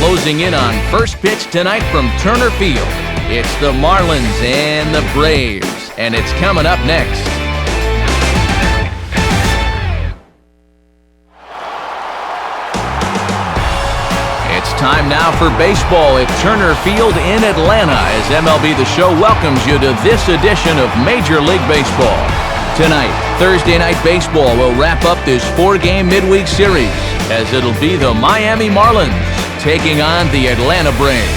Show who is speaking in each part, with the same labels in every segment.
Speaker 1: closing in on first pitch tonight from Turner Field. It's the Marlins and the Braves, and it's coming up next. It's time now for baseball at Turner Field in Atlanta as MLB The Show welcomes you to this edition of Major League Baseball. Tonight, Thursday Night Baseball will wrap up this 4-game midweek series as it'll be the Miami Marlins taking on the Atlanta Braves.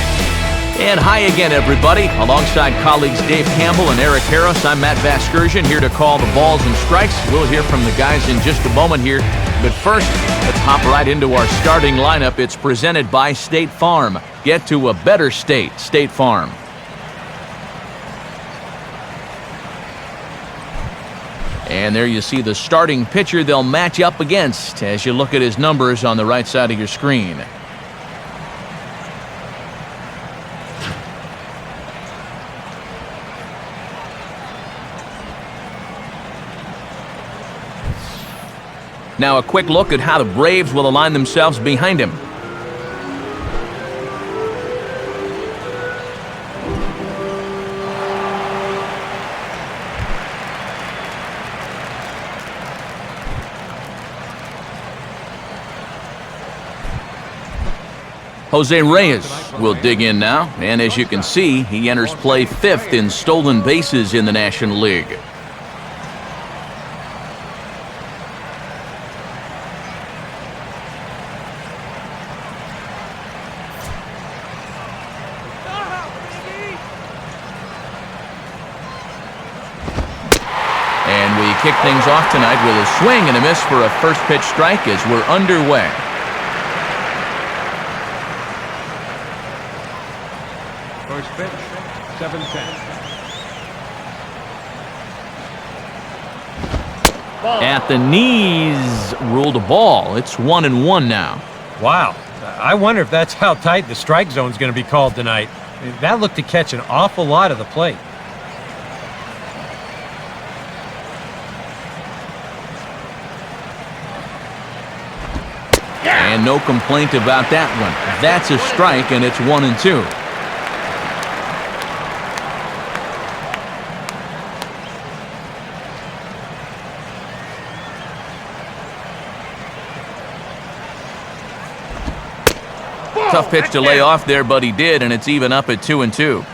Speaker 1: And hi again, everybody. Alongside colleagues Dave Campbell and Eric Harris, I'm Matt Vasgersian here to call the balls and strikes. We'll hear from the guys in just a moment here. But first, let's hop right into our starting lineup. It's presented by State Farm. Get to a better state, State Farm. And there you see the starting pitcher they'll match up against as you look at his numbers on the right side of your screen. Now a quick look at how the Braves will align themselves behind him. Jose Reyes will dig in now, and as you can see, he enters play 5th in stolen bases in the National League. And we kick things off tonight with a swing and a miss for a first pitch strike as we're underway.
Speaker 2: First pitch, 7-10.
Speaker 1: At the knees, ruled a ball. It's 1-1 now.
Speaker 3: Wow. I wonder if that's how tight the strike zone is going to be called tonight. That looked to catch an awful lot of the plate.
Speaker 1: And no complaint about that one. That's a strike, and it's 1-2. Tough pitch to lay off there, but he did, and it's even up at 2-2.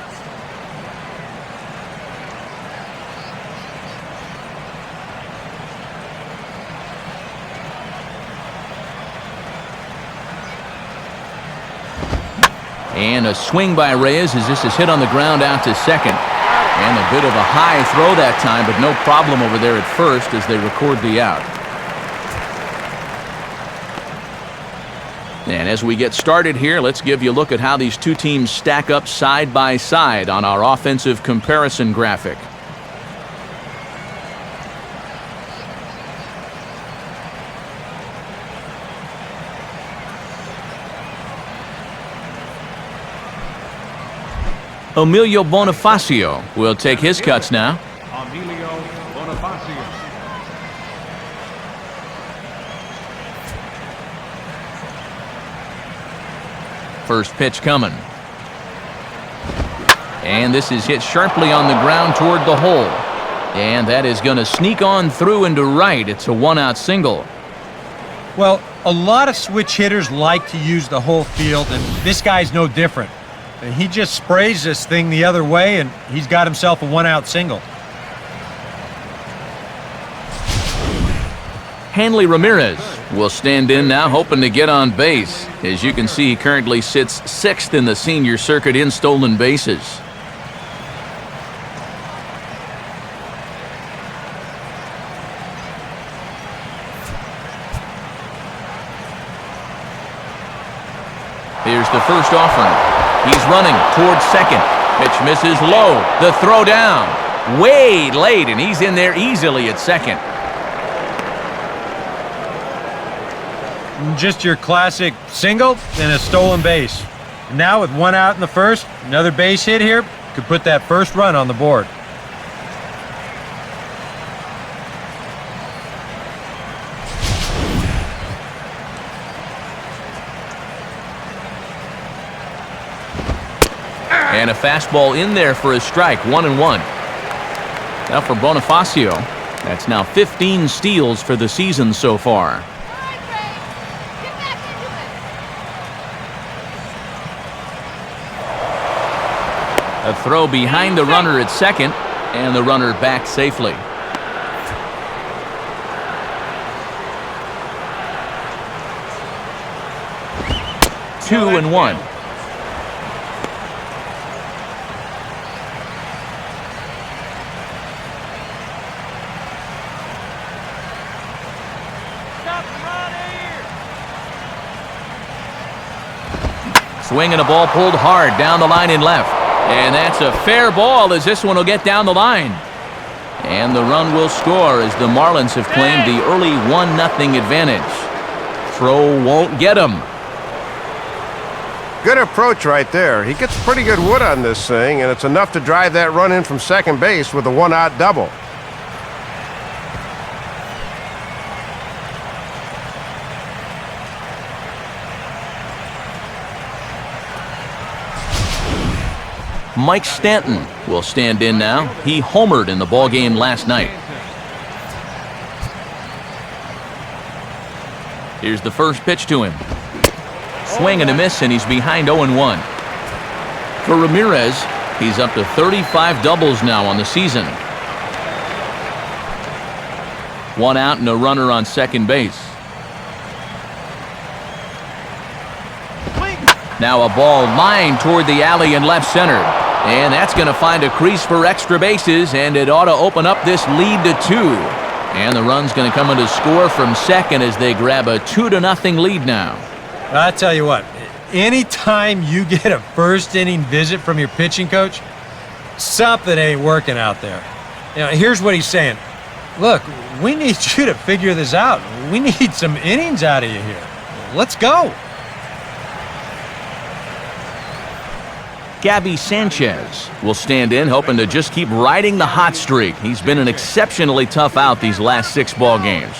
Speaker 1: And a swing by Reyes as this is hit on the ground out to second. And a bit of a high throw that time, but no problem over there at first as they record the out. And as we get started here, let's give you a look at how these two teams stack up side by side on our offensive comparison graphic. Emilio Bonifacio will take his cuts now.
Speaker 2: Emilio Bonifacio.
Speaker 1: First pitch coming. And this is hit sharply on the ground toward the hole. And that is going to sneak on through into right. It's a 1-out single.
Speaker 3: Well, a lot of switch hitters like to use the whole field, and this guy's no different. And he just sprays this thing the other way, and he's got himself a 1-out single.
Speaker 1: Hanley Ramirez will stand in now, hoping to get on base. As you can see, he currently sits 6th in the senior circuit in stolen bases. Here's the first offering. He's running towards second. Pitch misses low. The throw down. Way late, and he's in there easily at second.
Speaker 3: Just your classic single and a stolen base. Now with 1 out in the first, another base hit here could put that first run on the board.
Speaker 1: And a fastball in there for a strike, 1-1. Now for Bonifacio, that's now 15 steals for the season so far. A throw behind the runner at second, and the runner back safely. Two and one. Swinging a ball pulled hard down the line in left. And that's a fair ball as this one will get down the line. And the run will score as the Marlins have claimed the early 1-0 advantage. Throw won't get him.
Speaker 4: Good approach right there. He gets pretty good wood on this thing, and it's enough to drive that run in from second base with a 1-out double.
Speaker 1: Mike Stanton will stand in now. He homered in the ballgame last night. Here's the first pitch to him. Swing and a miss, and he's behind 0-1. For Ramirez, he's up to 35 doubles now on the season. 1 out and a runner on second base. Now a ball lined toward the alley in left center. And that's going to find a crease for extra bases, and it ought to open up this lead to 2. And the run's going to come in to score from second as they grab a 2-0 lead now.
Speaker 3: I tell you what, anytime you get a first inning visit from your pitching coach, something ain't working out there. You know, here's what he's saying. Look, we need you to figure this out. We need some innings out of you here. Let's go.
Speaker 1: Gabby Sanchez will stand in, hoping to just keep riding the hot streak. He's been an exceptionally tough out these last 6 ball games.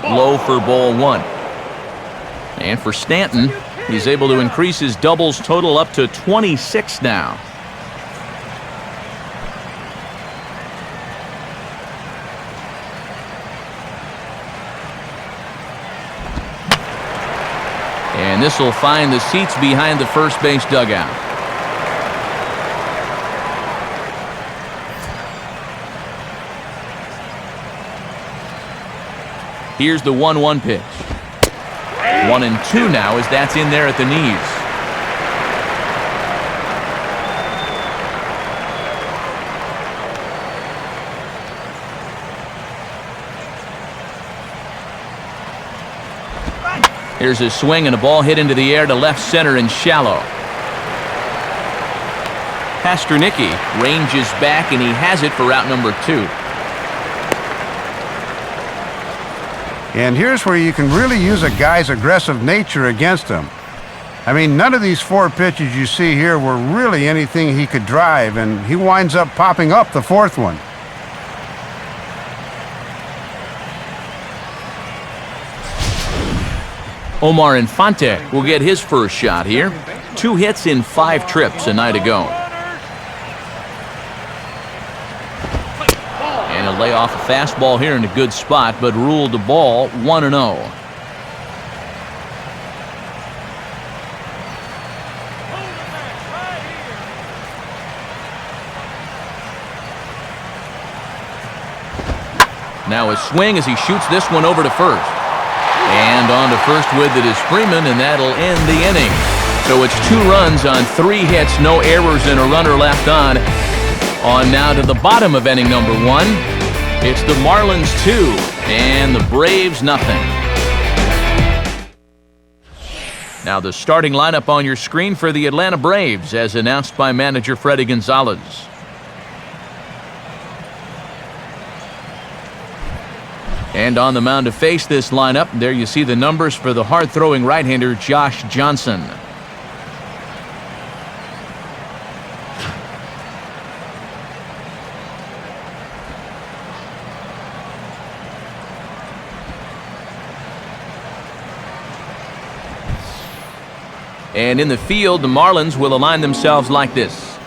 Speaker 1: Low for ball 1. And for Stanton, he's able to increase his doubles total up to 26 now. And this will find the seats behind the first base dugout. Here's the 1-1 pitch. 1-2 now as that's in there at the knees. Here's a swing and a ball hit into the air to left center and shallow. Pasternicki ranges back, and he has it for out number 2.
Speaker 4: And here's where you can really use a guy's aggressive nature against him. I mean, none of these 4 pitches you see here were really anything he could drive, and he winds up popping up the 4th one.
Speaker 1: Omar Infante will get his first shot here. 2 hits in 5 trips a night ago. And he'll lay off a fastball here in a good spot, but ruled the ball 1-0. Now a swing as he shoots this one over to first. And on to first with it is Freeman, and that'll end the inning. So it's 2 runs on 3 hits, no errors, and a runner left on. On now to the bottom of inning number 1. It's the Marlins 2 and the Braves nothing. Now the starting lineup on your screen for the Atlanta Braves as announced by manager Freddie Gonzalez. And on the mound to face this lineup, there you see the numbers for the hard-throwing right-hander Josh Johnson. And in the field, the Marlins will align themselves like this.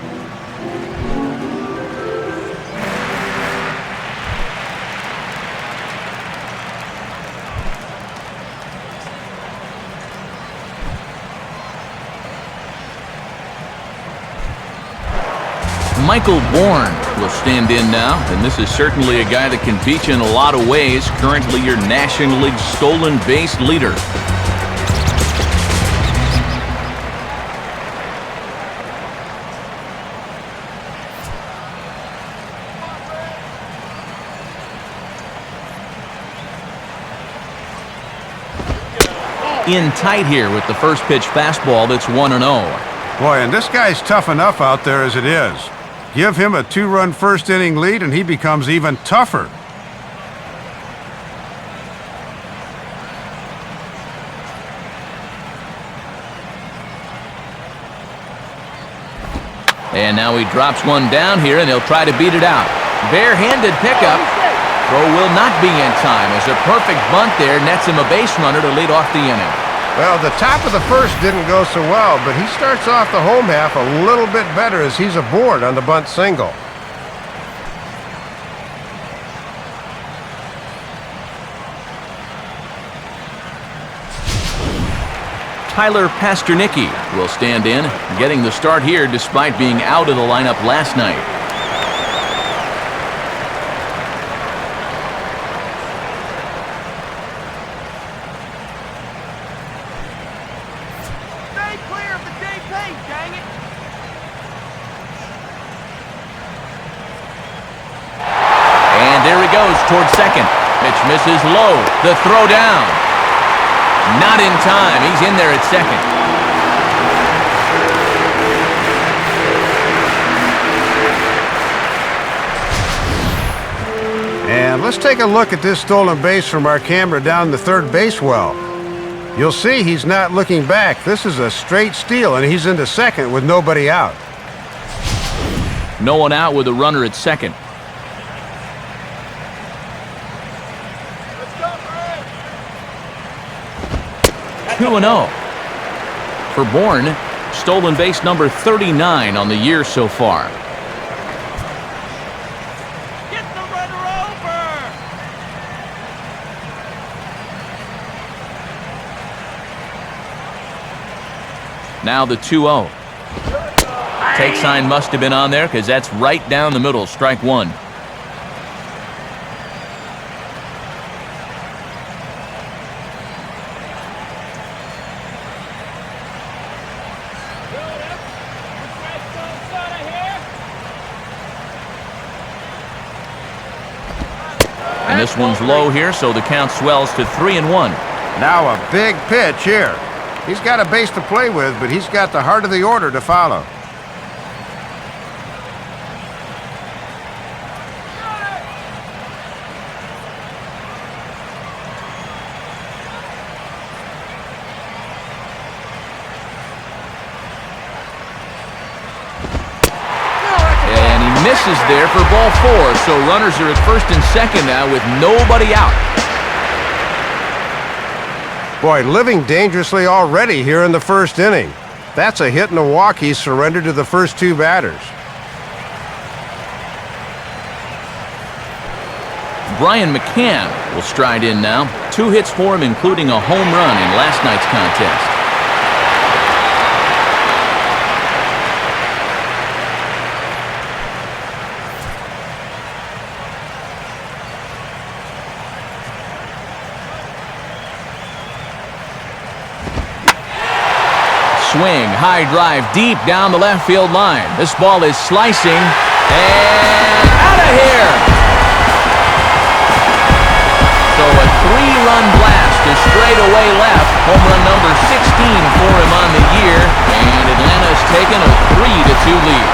Speaker 1: Michael Bourne will stand in now, and this is certainly a guy that can beat you in a lot of ways. Currently your National League stolen base leader. In tight here with the first pitch fastball that's 1-0.
Speaker 4: Boy, and this guy's tough enough out there as it is. Give him a 2-run first inning lead and he becomes even tougher.
Speaker 1: And now he drops one down here and he'll try to beat it out. Barehanded pickup. Throw will not be in time as a perfect bunt there nets him a base runner to lead off the inning.
Speaker 5: Well, the top of the first didn't go so well, but he starts off the home half a little bit better as he's aboard on the bunt single.
Speaker 1: Tyler Pasternicki will stand in, getting the start here despite being out of the lineup last night. Towards second. Pitch misses low. The throw down. Not in time. He's in there at second.
Speaker 4: And let's take a look at this stolen base from our camera down the third base well. You'll see he's not looking back. This is a straight steal, and he's into second with nobody out.
Speaker 1: No one out with a runner at second. 2-0. For Bourne, stolen base number 39 on the year so far.
Speaker 6: Get the runner over!
Speaker 1: Now the 2-0. Take sign must have been on there because that's right down the middle, strike one. And this one's low here, so the count swells to 3-1.
Speaker 4: Now a big pitch here. He's got a base to play with, but he's got the heart of the order to follow.
Speaker 1: Misses there for ball four, so runners are at first and second now with nobody out.
Speaker 5: Boy, living dangerously already here in the first inning. That's a hit and a walk he surrendered to the first two batters.
Speaker 1: Brian McCann will stride in now. 2 hits for him, including a home run in last night's contest. Swing, high drive, deep down the left field line. This ball is slicing, and out of here! So a 3-run blast to straightaway left. Home run number 16 for him on the year, and Atlanta has taken a 3-2 lead.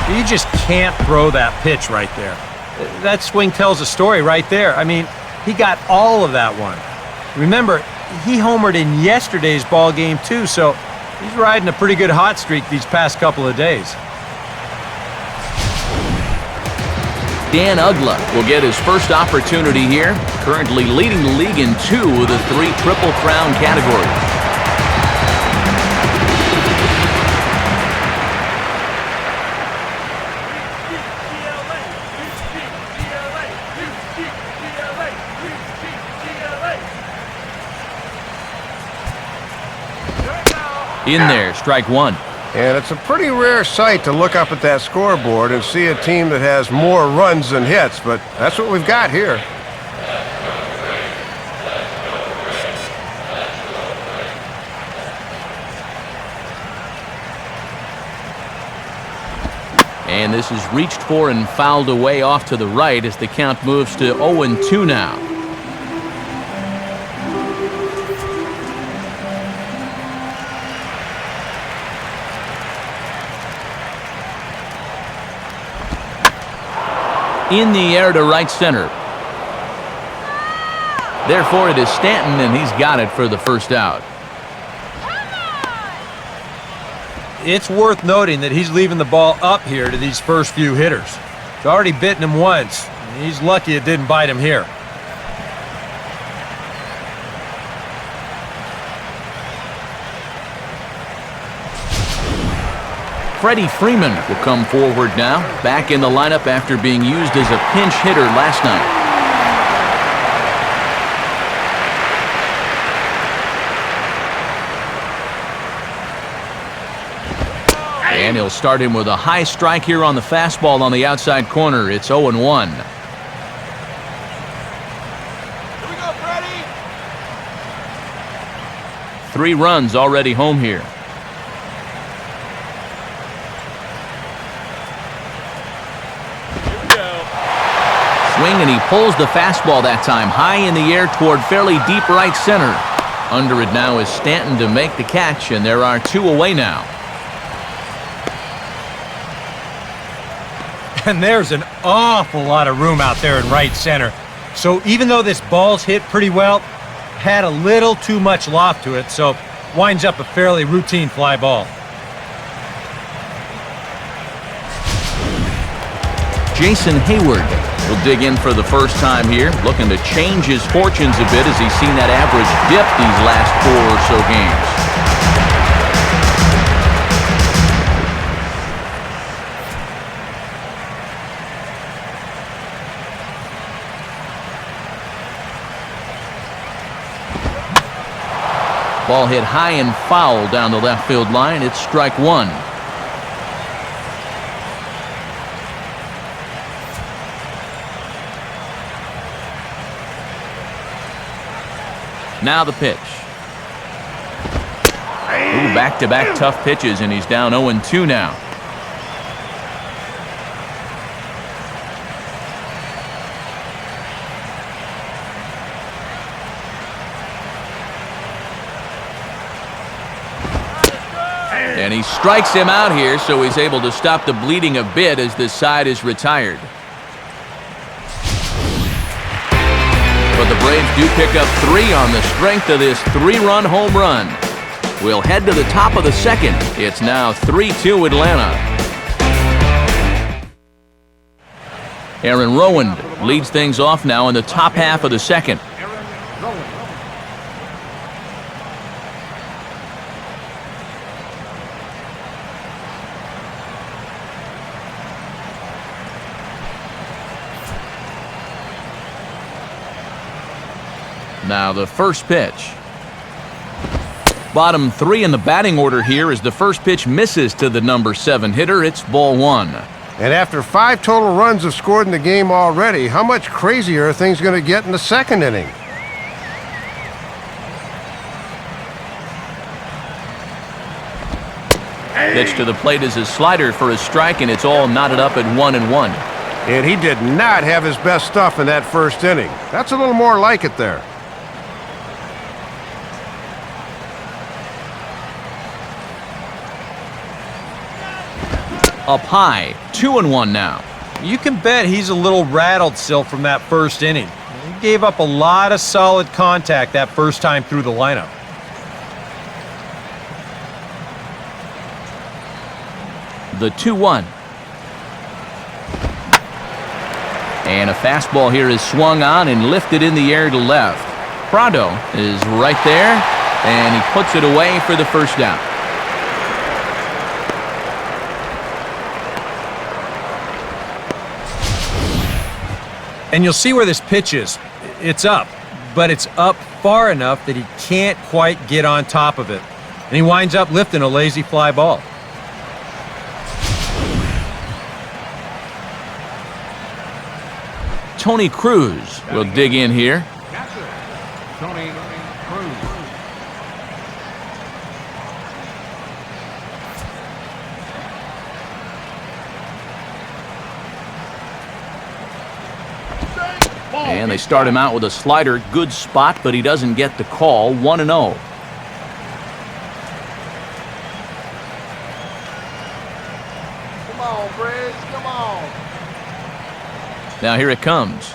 Speaker 3: You just can't throw that pitch right there. That swing tells a story right there. I mean, he got all of that one. Remember, he homered in yesterday's ball game too, so He's riding a pretty good hot streak these past couple of days.
Speaker 1: Dan Ugla will get his first opportunity here, currently leading the league in 2 of the 3 Triple Crown categories. In there, strike 1.
Speaker 5: And it's a pretty rare sight to look up at that scoreboard and see a team that has more runs than hits, but that's what we've got here.
Speaker 1: And this is reached for and fouled away off to the right as the count moves to 0-2 now. In the air to right center. Therefore, it is Stanton, and he's got it for the first out.
Speaker 3: It's worth noting that he's leaving the ball up here to these first few hitters. It's already bitten him once. He's lucky it didn't bite him here.
Speaker 1: Freddie Freeman will come forward now, back in the lineup after being used as a pinch hitter last night. And he'll start him with a high strike here on the fastball on the outside corner. It's 0-1.
Speaker 6: Here we go, Freddie.
Speaker 1: 3 runs already home here. Swing, and he pulls the fastball that time high in the air toward fairly deep right center. Under it now is Stanton to make the catch, and there are 2 away now.
Speaker 3: And there's an awful lot of room out there in right center. So even though this ball's hit pretty well, had a little too much loft to it, so winds up a fairly routine fly ball.
Speaker 1: Jason Hayward will dig in for the first time here, looking to change his fortunes a bit as he's seen that average dip these last 4 or so games. Ball hit high and foul down the left field line. It's strike 1. Now the pitch. Ooh, back-to-back tough pitches, and he's down 0-2 now. And he strikes him out here, so he's able to stop the bleeding a bit as this side is retired. But the Braves do pick up 3 on the strength of this 3-run home run. We'll head to the top of the second. It's now 3-2 Atlanta. Aaron Rowand leads things off now in the top half of the second. Now the first pitch. Bottom 3 in the batting order here as the first pitch misses to the number 7 hitter. It's ball 1.
Speaker 5: And after 5 total runs have scored in the game already, how much crazier are things going to get in the second inning?
Speaker 1: Pitch to the plate is a slider for a strike, and it's all knotted up at 1-1.
Speaker 5: And he did not have his best stuff in that first inning. That's a little more like it there.
Speaker 1: Up high, 2-1 now.
Speaker 3: You can bet he's a little rattled still from that first inning. He gave up a lot of solid contact that first time through the lineup.
Speaker 1: the 2-1. And a fastball here is swung on and lifted in the air to left. Prado is right there, and he puts it away for the first down.
Speaker 3: And you'll see where this pitch is. It's up, but it's up far enough that he can't quite get on top of it. And he winds up lifting a lazy fly ball.
Speaker 1: Tony Cruz will dig in here.
Speaker 2: Catcher, Tony Cruz.
Speaker 1: And they start him out with a slider. Good spot, but he doesn't get the call. 1-0.
Speaker 6: Come on, Briggs. Come on.
Speaker 1: Now here it comes.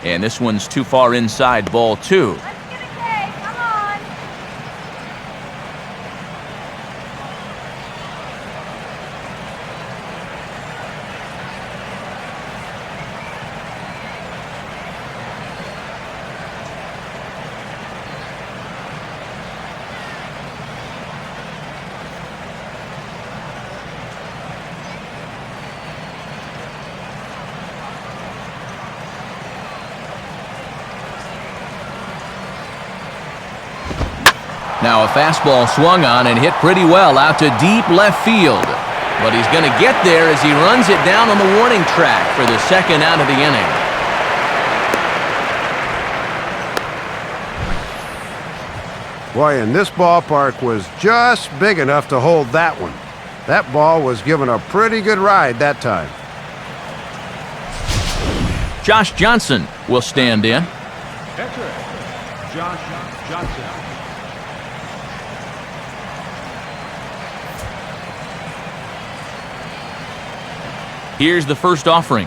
Speaker 1: And this one's too far inside, ball 2.
Speaker 7: Let's get a K. Come on.
Speaker 1: Now a fastball swung on and hit pretty well out to deep left field. But he's going to get there as he runs it down on the warning track for the second out of the inning.
Speaker 5: Boy, and this ballpark was just big enough to hold that one. That ball was given a pretty good ride that time.
Speaker 1: Josh Johnson will stand in.
Speaker 2: Catcher, Josh Johnson.
Speaker 1: Here's the first offering.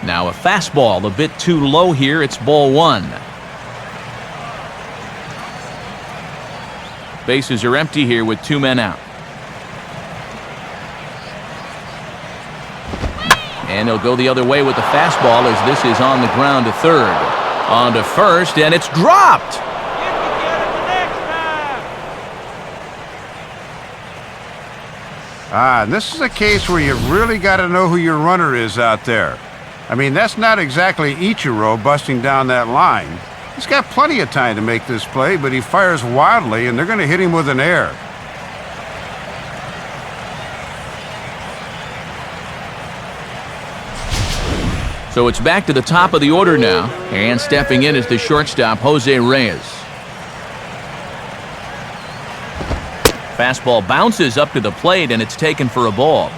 Speaker 1: Now a fastball, a bit too low here. It's ball 1. Bases are empty here with 2 men out. And he'll go the other way with the fastball as this is on the ground to third. On to first, and it's dropped.
Speaker 4: And this is a case where you really got to know who your runner is out there. I mean, that's not exactly Ichiro busting down that line. He's got plenty of time to make this play, but he fires wildly, and they're going to hit him with an error.
Speaker 1: So it's back to the top of the order now, and stepping in is the shortstop, Jose Reyes. Fastball bounces up to the plate, and it's taken for a ball.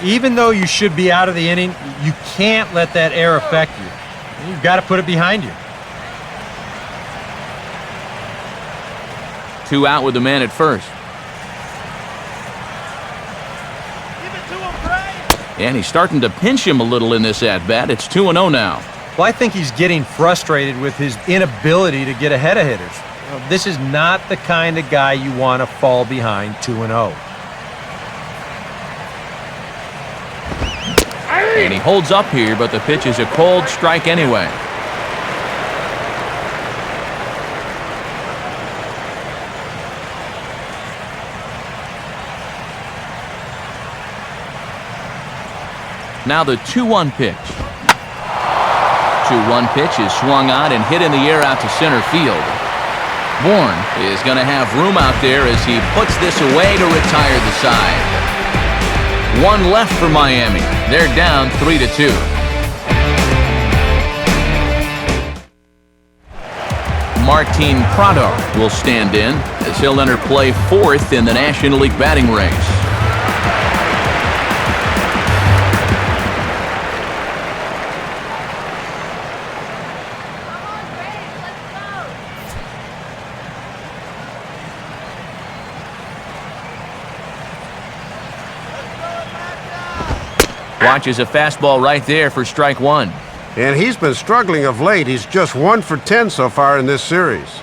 Speaker 3: Even though you should be out of the inning, you can't let that error affect you. You've got to put it behind you.
Speaker 1: 2 out with the man at first. And he's starting to pinch him a little in this at-bat. It's 2-0 now.
Speaker 3: Well, I think he's getting frustrated with his inability to get ahead of hitters. This is not the kind of guy you want to fall behind 2-0.
Speaker 1: And he holds up here, but the pitch is a cold strike anyway. Now the 2-1 pitch. 2-1 pitch is swung on and hit in the air out to center field. Bourne is going to have room out there as he puts this away to retire the side. 1 left for Miami. They're down 3-2. Martin Prado will stand in as he'll enter play 4th in the National League batting race. Watches a fastball right there for strike 1.
Speaker 5: And he's been struggling of late. He's just 1 for 10 so far in this series.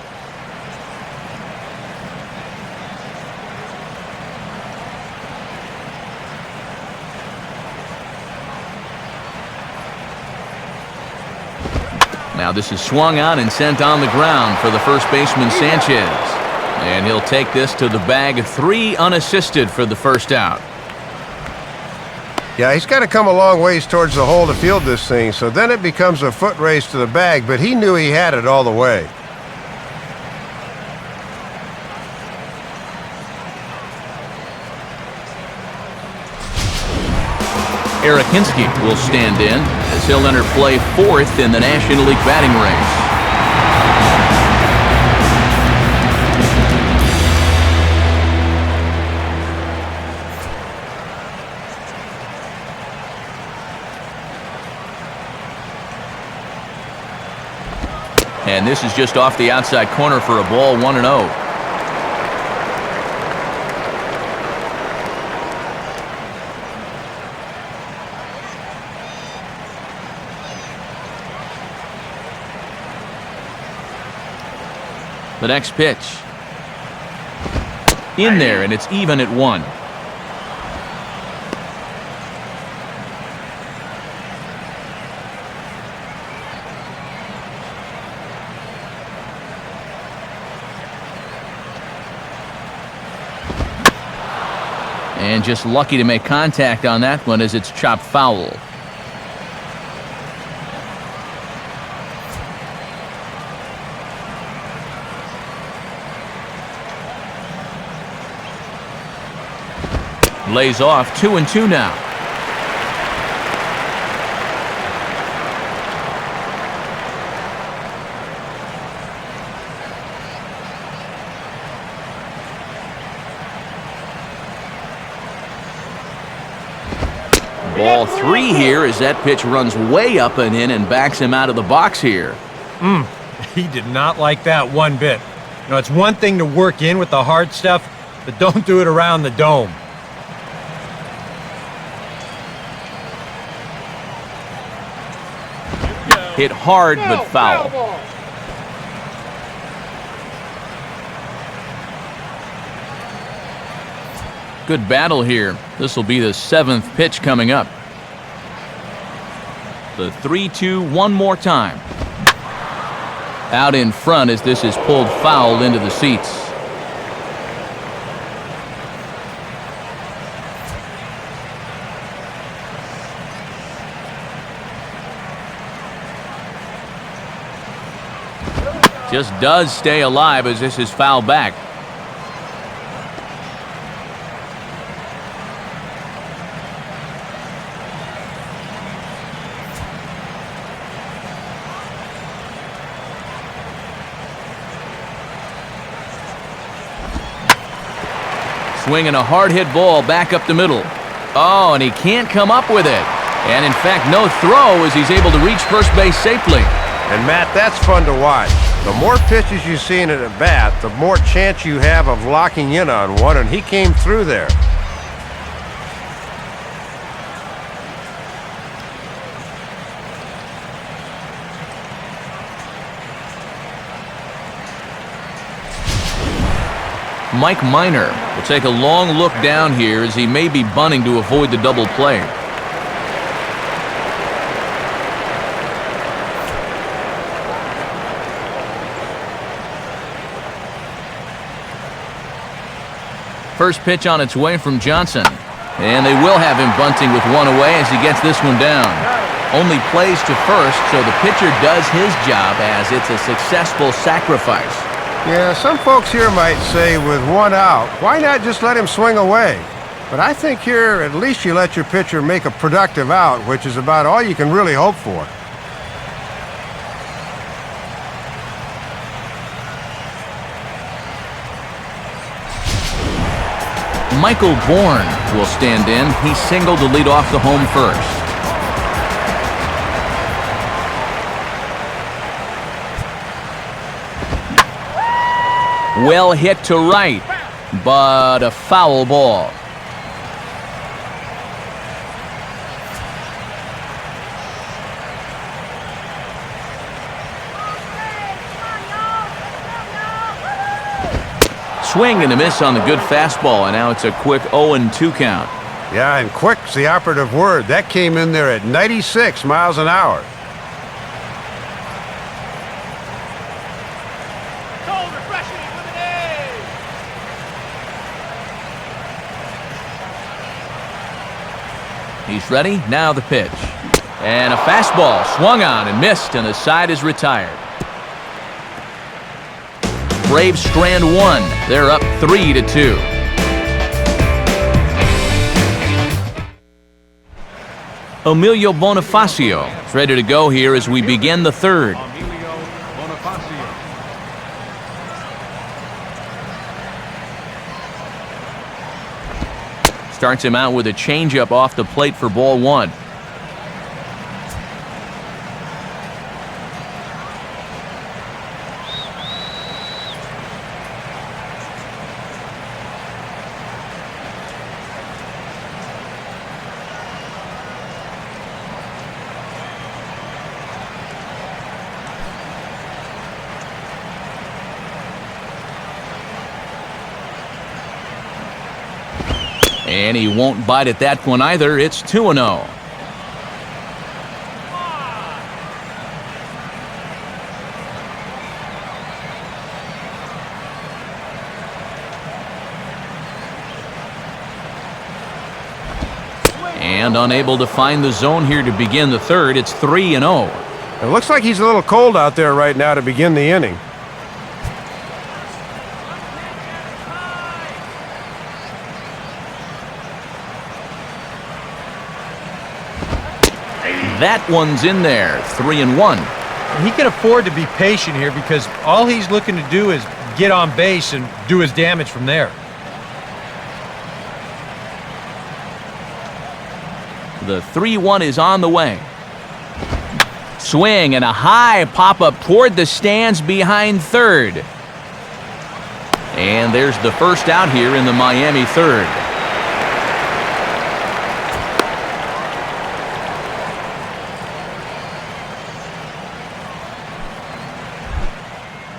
Speaker 1: Now this is swung on and sent on the ground for the first baseman, Sanchez. And he'll take this to the bag. 3 unassisted for the first out.
Speaker 5: Yeah, he's got to come a long ways towards the hole to field this thing, so then it becomes a foot race to the bag, but he knew he had it all the way.
Speaker 1: Arakinski will stand in as he'll enter play 4th in the National League batting race. And this is just off the outside corner for a ball, 1-0. The next pitch. In there, and it's even at 1. And just lucky to make contact on that one as it's chopped foul. Lays off. 2-2 now. Ball 3 here as that pitch runs way up and in and backs him out of the box here.
Speaker 3: He did not like that one bit. You know, it's one thing to work in with the hard stuff, but don't do it around the dome.
Speaker 1: Hit hard but foul. Good battle here. This will be the 7th pitch coming up. The 3-2 one more time. Out in front as this is pulled foul into the seats. Just does stay alive as this is fouled back. Swinging a hard-hit ball back up the middle. Oh, and he can't come up with it. And in fact, no throw as he's able to reach first base safely.
Speaker 5: And Matt, that's fun to watch. The more pitches you see in an at-bat, the more chance you have of locking in on one, and he came through there.
Speaker 1: Mike Minor will take a long look down here as he may be bunting to avoid the double play. First pitch on its way from Johnson. And they will have him bunting with one away as he gets this one down. Only plays to first, so the pitcher does his job as it's a successful sacrifice.
Speaker 5: Yeah, some folks here might say with one out, why not just let him swing away? But I think here at least you let your pitcher make a productive out, which is about all you can really hope for.
Speaker 1: Michael Bourne will stand in. He singled to lead off the home first. Well hit to right, but a foul ball. Swing and a miss on the good fastball, and now it's a quick 0-2 count.
Speaker 5: Yeah, and quick's the operative word. That came in there at 96 miles an hour.
Speaker 1: He's ready. Now the pitch. And a fastball swung on and missed, and the side is retired. Braves strand one. They're up 3-2. Emilio Bonifacio is ready to go here as we begin the third.
Speaker 2: Emilio Bonifacio.
Speaker 1: Starts him out with a changeup off the plate for ball one. And he won't bite at that one either. It's 2-0. And unable to find the zone here to begin the third. It's 3-0.
Speaker 5: It looks like he's a little cold out there right now to begin the inning.
Speaker 1: That one's in there. 3-1.
Speaker 3: He can afford to be patient here because all he's looking to do is get on base and do his damage from there.
Speaker 1: The 3-1 is on the way. Swing and a high pop-up toward the stands behind third. And there's the first out here in the Miami third.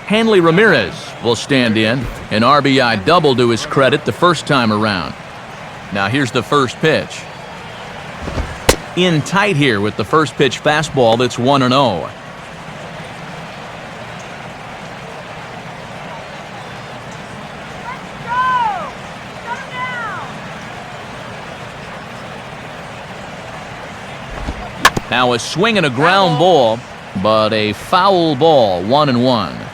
Speaker 1: Hanley Ramirez will stand in. An RBI double to his credit the first time around. Now here's the first pitch. In tight here with the first pitch fastball that's 1-0.
Speaker 7: Let's go! Shut him down!
Speaker 1: Now a swing and a ground ball, but a foul ball, 1-1.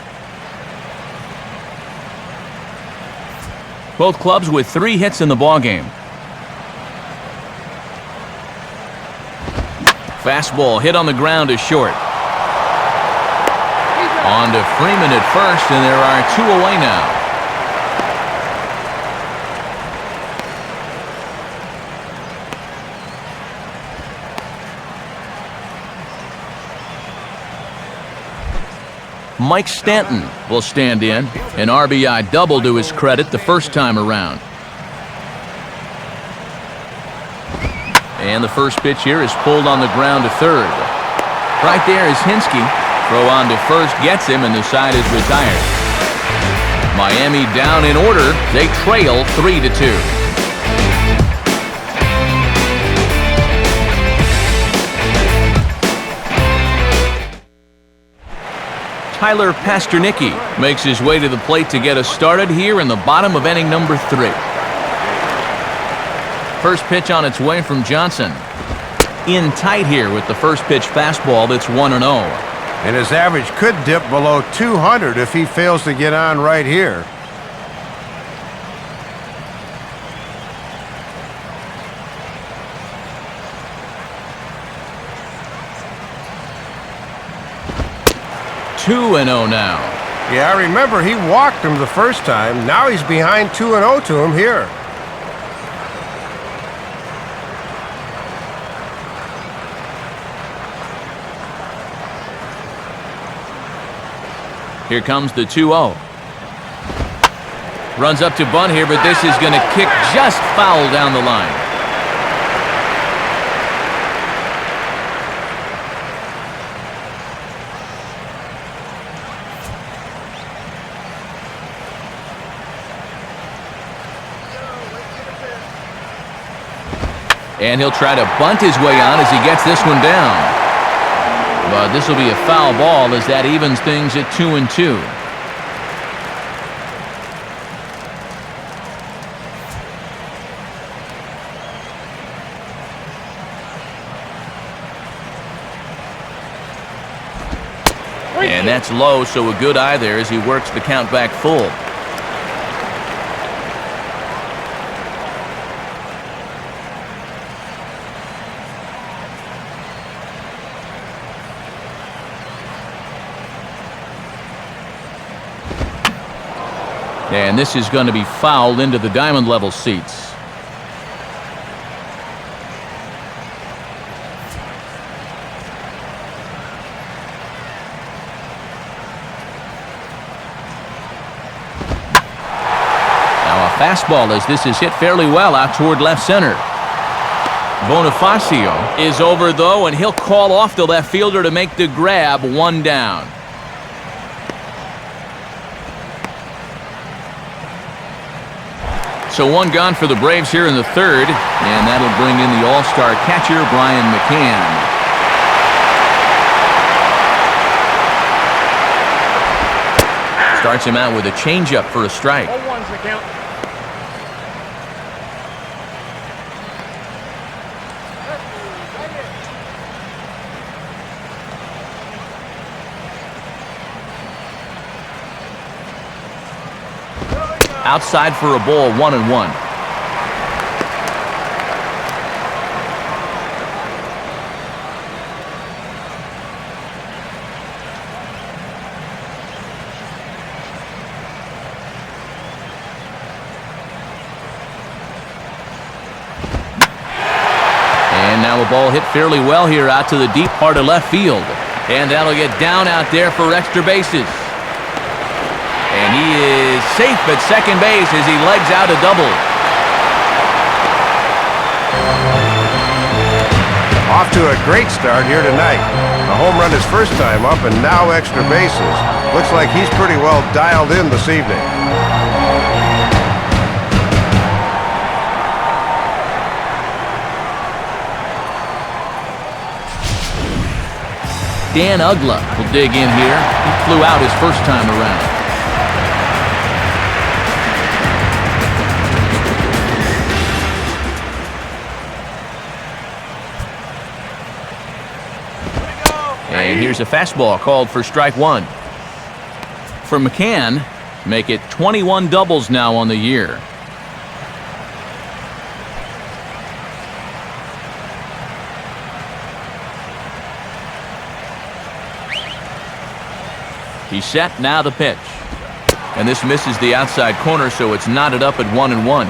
Speaker 1: Both clubs with 3 hits in the ballgame. Fastball hit on the ground is short. On to Freeman at first, and there are 2 away now. Mike Stanton will stand in. An RBI double to his credit the first time around. And the first pitch here is pulled on the ground to third. Right there is Hinsky. Throw on to first gets him, and the side is retired. Miami down in order. They trail 3-2. Tyler Pasternicki makes his way to the plate to get us started here in the bottom of inning number 3. First pitch on its way from Johnson. In tight here with the first pitch fastball that's 1-0.
Speaker 5: And his average could dip below 200 if he fails to get on right here.
Speaker 1: Two 2-0 now.
Speaker 5: Yeah, I remember he walked him the first time. Now he's behind 2-0 to him here.
Speaker 1: Here comes the 2-0. Runs up to bunt here, but this is going to kick just foul down the line. And he'll try to bunt his way on as he gets this one down. But this will be a foul ball as that evens things at 2-2. And that's low, so a good eye there as he works the count back full. And this is going to be fouled into the diamond level seats. Now a fastball as this is hit fairly well out toward left center. Bonifacio is over though, and he'll call off the left fielder to make the grab. One down. So one gone for the Braves here in the third, and that'll bring in the all-star catcher, Brian McCann. Starts him out with a changeup for a strike.
Speaker 6: 0-1's the count.
Speaker 1: Outside for a ball, 1-1. And now a ball hit fairly well here out to the deep part of left field. And that'll get down out there for extra bases. And he is safe at second base as he legs out a double.
Speaker 5: Off to a great start here tonight. A home run his first time up and now extra bases. Looks like he's pretty well dialed in this evening.
Speaker 1: Dan Ugla will dig in here. He flew out his first time around. And here's a fastball called for strike one. For McCann, make it 21 doubles now on the year. He's set, now the pitch. And this misses the outside corner, so it's knotted up at 1-1.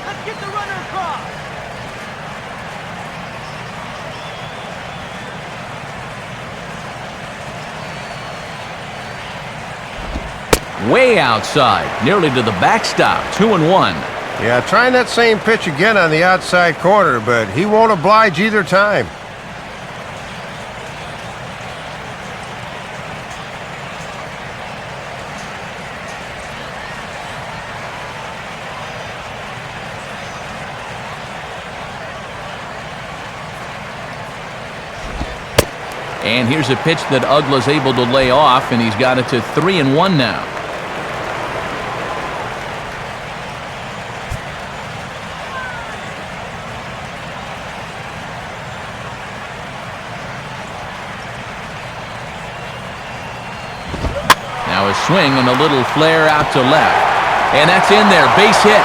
Speaker 7: Let's get the runner across.
Speaker 1: Way outside, nearly to the backstop, 2-1.
Speaker 5: Yeah, trying that same pitch again on the outside corner, but he won't oblige either time.
Speaker 1: And here's a pitch that Ugla's able to lay off, and he's got it to 3-1 now. Now a swing and a little flare out to left. And that's in there, base hit.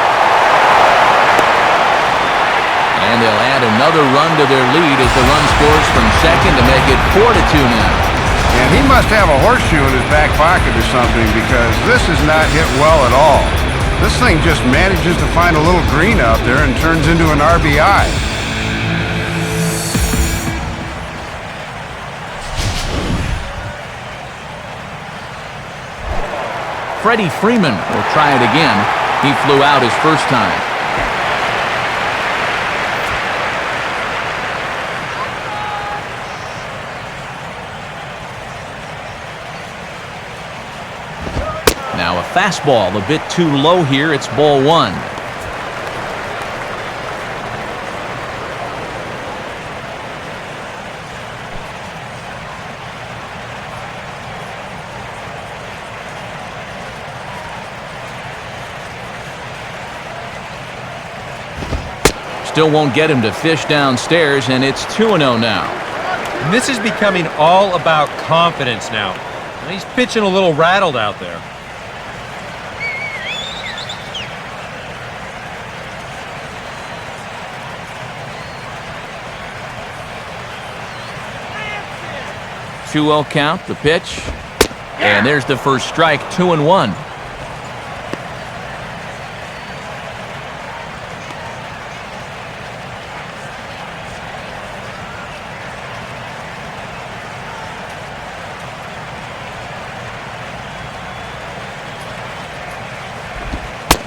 Speaker 1: And they'll add another run to their lead as the run scores from second to make it 4-2 now.
Speaker 5: And he must have a horseshoe in his back pocket or something, because this is not hit well at all. This thing just manages to find a little green out there and turns into an RBI.
Speaker 1: Freddie Freeman will try it again. He flew out his first time. Now a fastball a bit too low here. It's ball one. still won't get him to fish downstairs, and it's 2-0 now.
Speaker 3: And this is becoming all about confidence now. He's pitching a little rattled out there.
Speaker 1: Two-0 count, the pitch. And there's the first strike, 2-1.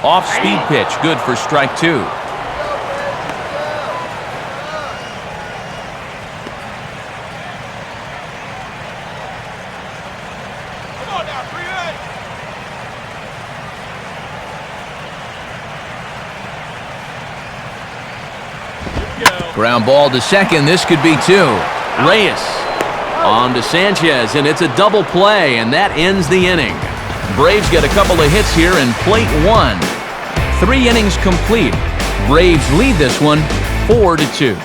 Speaker 1: Off-speed pitch, good for strike 2. Ground ball to second. This could be 2. Reyes on to Sanchez, and it's a double play, and that ends the inning. Braves get a couple of hits here in plate 1. 3 innings complete. Braves lead this one 4-2.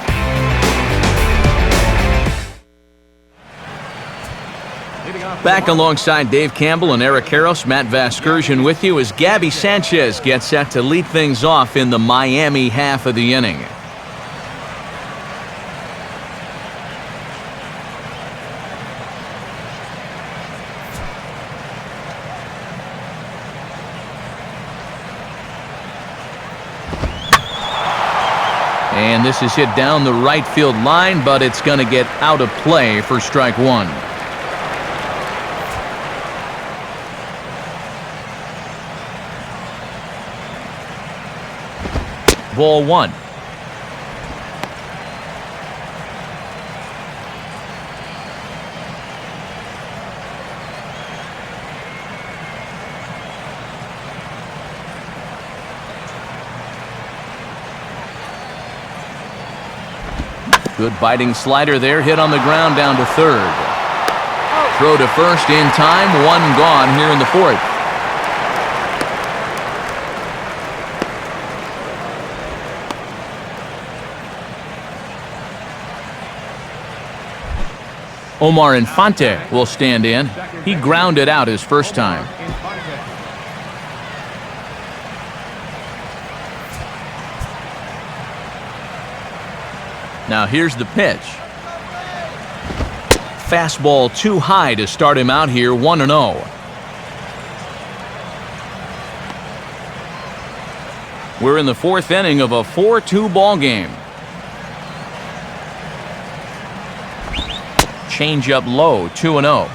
Speaker 1: Back alongside Dave Campbell and Eric Karros, Matt Vasgersian with you as Gabby Sanchez gets set to lead things off in the Miami half of the inning. And this is hit down the right field line, but it's going to get out of play for strike 1. Ball 1. Good biting slider there, hit on the ground down to third. Throw to first in time, 1 gone here in the 4th. Omar Infante will stand in. He grounded out his first time. Now here's the pitch. Fastball too high to start him out here, 1-0. We're in the 4th inning of a 4-2 ball game. Change up low, 2-0.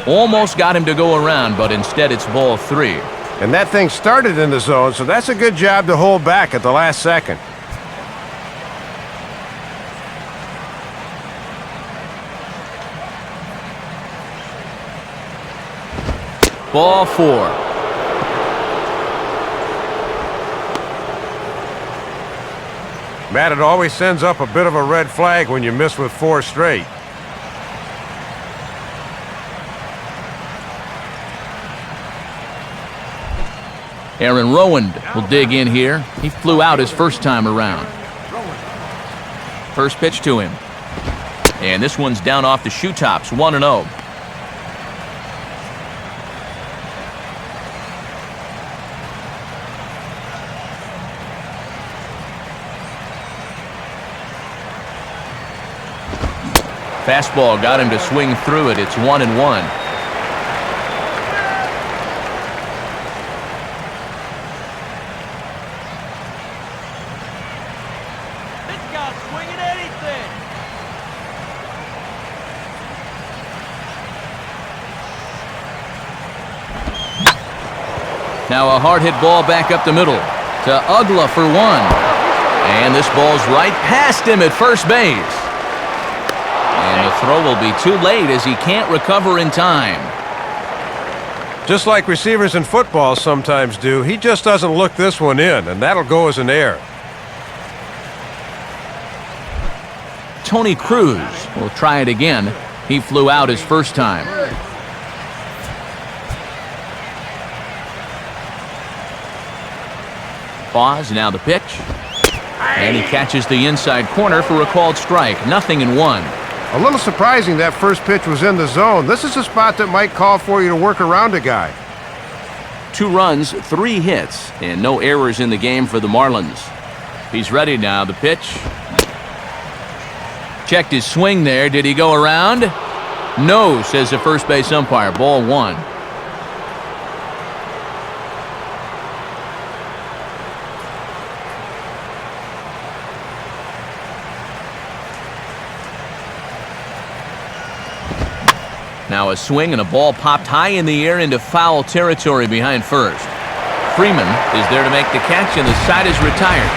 Speaker 1: Almost got him to go around, but instead it's ball 3.
Speaker 5: And that thing started in the zone, so that's a good job to hold back at the last second.
Speaker 1: Ball 4.
Speaker 5: Matt, it always sends up a bit of a red flag when you miss with 4 straight.
Speaker 1: Aaron Rowand will dig in here. He flew out his first time around. First pitch to him. And this one's down off the shoe tops, 1-0. Fastball got him to swing through it. It's 1-1. Now a hard hit ball back up the middle to Ugla for 1. And this ball's right past him at first base. And the throw will be too late as he can't recover in time.
Speaker 5: Just like receivers in football sometimes do, he just doesn't look this one in, and that'll go as an error.
Speaker 1: Tony Cruz will try it again. He flew out his first time. Pause, now the pitch. And he catches the inside corner for a called strike. 0-1.
Speaker 5: A little surprising that first pitch was in the zone. This is a spot that might call for you to work around a guy.
Speaker 1: 2 runs, 3 hits, and no errors in the game for the Marlins. He's ready now, the pitch. Checked his swing there. Did he go around? No, says the first base umpire. Ball 1. Now a swing and a ball popped high in the air into foul territory behind first. Freeman is there to make the catch, and the side is retired.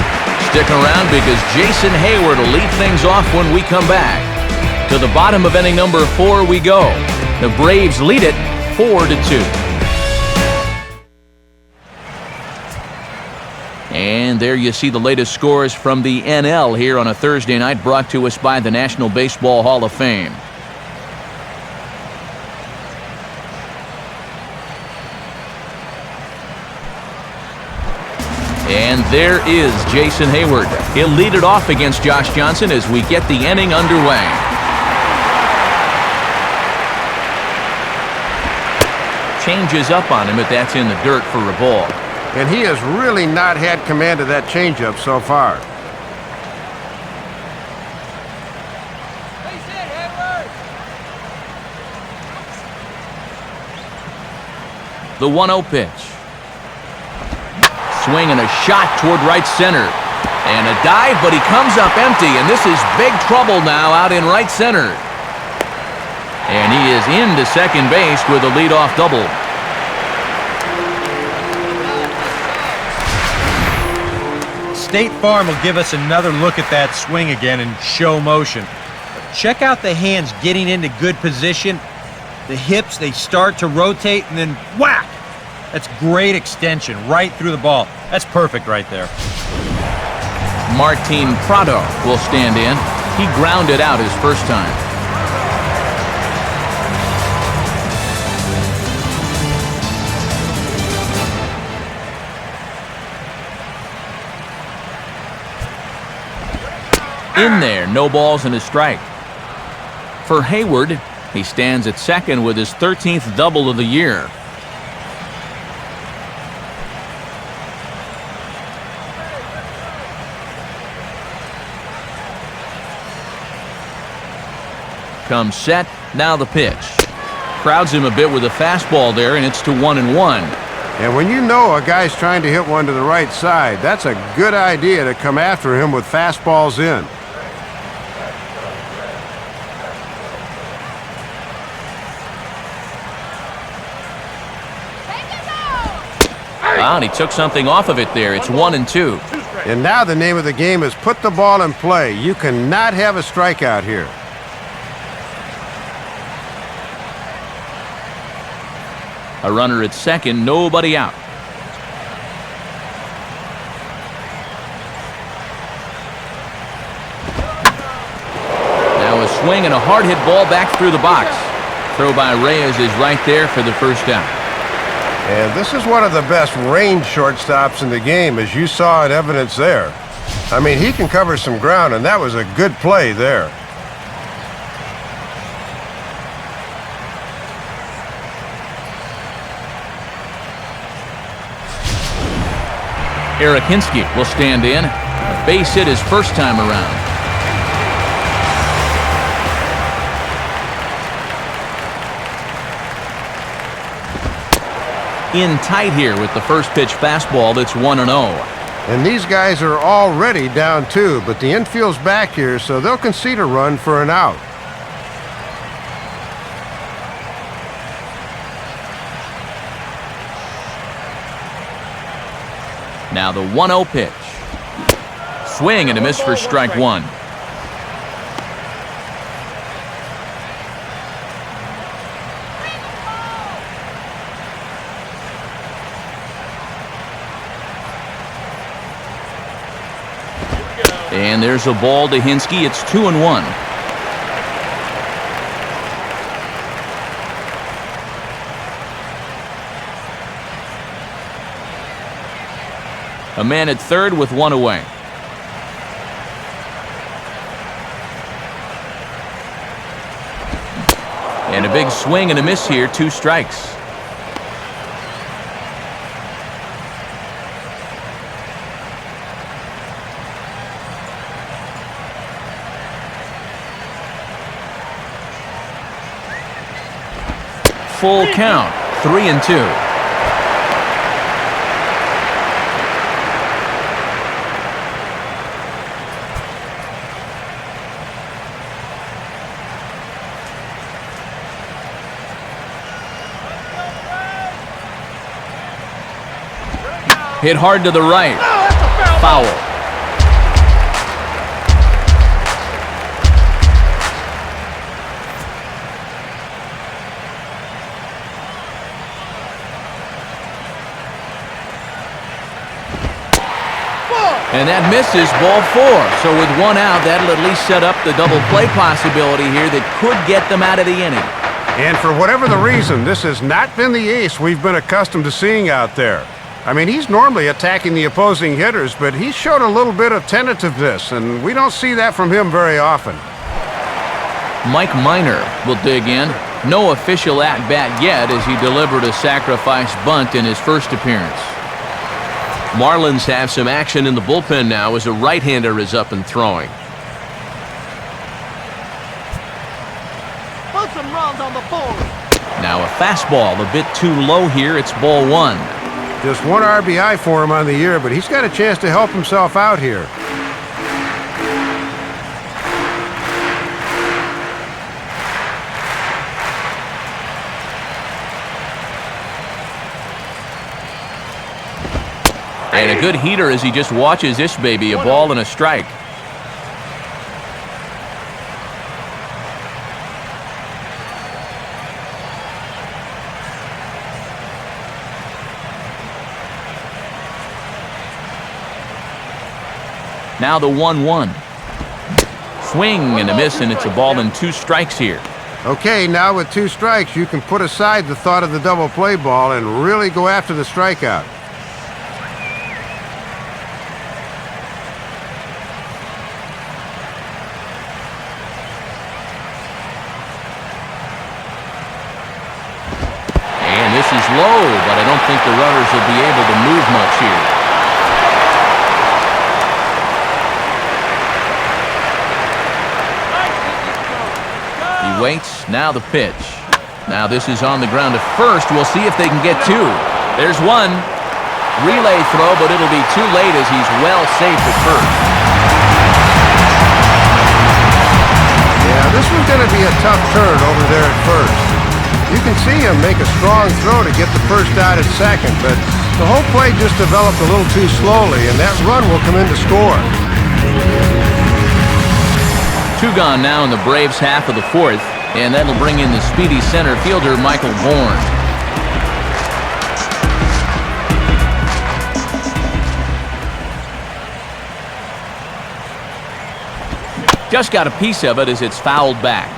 Speaker 1: Stick around because Jason Hayward will lead things off when we come back. To the bottom of inning number 4 we go. The Braves lead it 4-2. And there you see the latest scores from the NL here on a Thursday night, brought to us by the National Baseball Hall of Fame. And there is Jason Hayward. He'll lead it off against Josh Johnson as we get the inning underway. Changes up on him, but that's in the dirt for a ball.
Speaker 5: And he has really not had command of that changeup so far.
Speaker 7: Base hit, Hayward.
Speaker 1: The 1-0 pitch. Swing and a shot toward right center. And a dive, but he comes up empty, and this is big trouble now out in right center. And he is into second base with a leadoff double.
Speaker 3: State Farm will give us another look at that swing again in show motion. Check out the hands getting into good position. The hips, they start to rotate, and then whack! That's great extension right through the ball. That's perfect right there.
Speaker 1: Martin Prado will stand in. He grounded out his first time. In there, no balls and a strike. For Hayward, he stands at second with his 13th double of the year. Comes set, now the pitch. Crowds him a bit with a fastball there, and it's to 1-1.
Speaker 5: And when you know a guy's trying to hit one to the right side, that's a good idea to come after him with fastballs in.
Speaker 1: Wow, and he took something off of it there. It's 1-2.
Speaker 5: And now the name of the game is put the ball in play. You cannot have a strikeout here.
Speaker 1: A runner at second, nobody out. Now a swing and a hard hit ball back through the box. Throw by Reyes is right there for the first out.
Speaker 5: And this is one of the best range shortstops in the game, as you saw in evidence there. I mean, he can cover some ground, and that was a good play there.
Speaker 1: Eric Hinsky will stand in. A base hit his first time around. In tight here with the first pitch fastball. That's 1-0.
Speaker 5: And these guys are already down 2, but the infield's back here, so they'll concede a run for an out.
Speaker 1: Now the 1-0 pitch. Swing and a miss for strike 1. And there's a ball to Hinsky. It's 2-1. A man at third with one away. And a big swing and a miss here, 2 strikes. Full count, 3-2. Hit hard to the right. Foul. And that misses, ball 4. So with 1 out, that'll at least set up the double play possibility here that could get them out of the inning.
Speaker 4: And for whatever the reason, this has not been the ace we've been accustomed to seeing out there. I mean, he's normally attacking the opposing hitters, but he's showed a little bit of tentativeness, and we don't see that from him very often.
Speaker 1: Mike Minor will dig in. No official at-bat yet as he delivered a sacrifice bunt in his first appearance. Marlins have some action in the bullpen now as a right-hander is up and throwing.
Speaker 7: Put some runs on the board.
Speaker 1: Now a fastball a bit too low here. It's ball 1.
Speaker 5: Just 1 RBI for him on the year, but he's got a chance to help himself out here.
Speaker 1: And a good heater as he just watches this baby, a ball and a strike. Now the 1-1. Swing and a miss, and it's a ball and 2 strikes here.
Speaker 5: Okay, now with 2 strikes, you can put aside the thought of the double play ball and really go after the strikeout.
Speaker 1: And this is low, but I don't think the runners will be able to move much here. He waits, now the pitch. Now this is on the ground to first. We'll see if they can get 2. There's 1. Relay throw, but it'll be too late as he's well safe at first.
Speaker 5: Yeah, this was going to be a tough turn over there at first. You can see him make a strong throw to get the first out at second, but the whole play just developed a little too slowly, and that run will come in to score.
Speaker 1: 2 gone now in the Braves' half of the 4th, and that'll bring in the speedy center fielder Michael Bourne. Just got a piece of it as it's fouled back.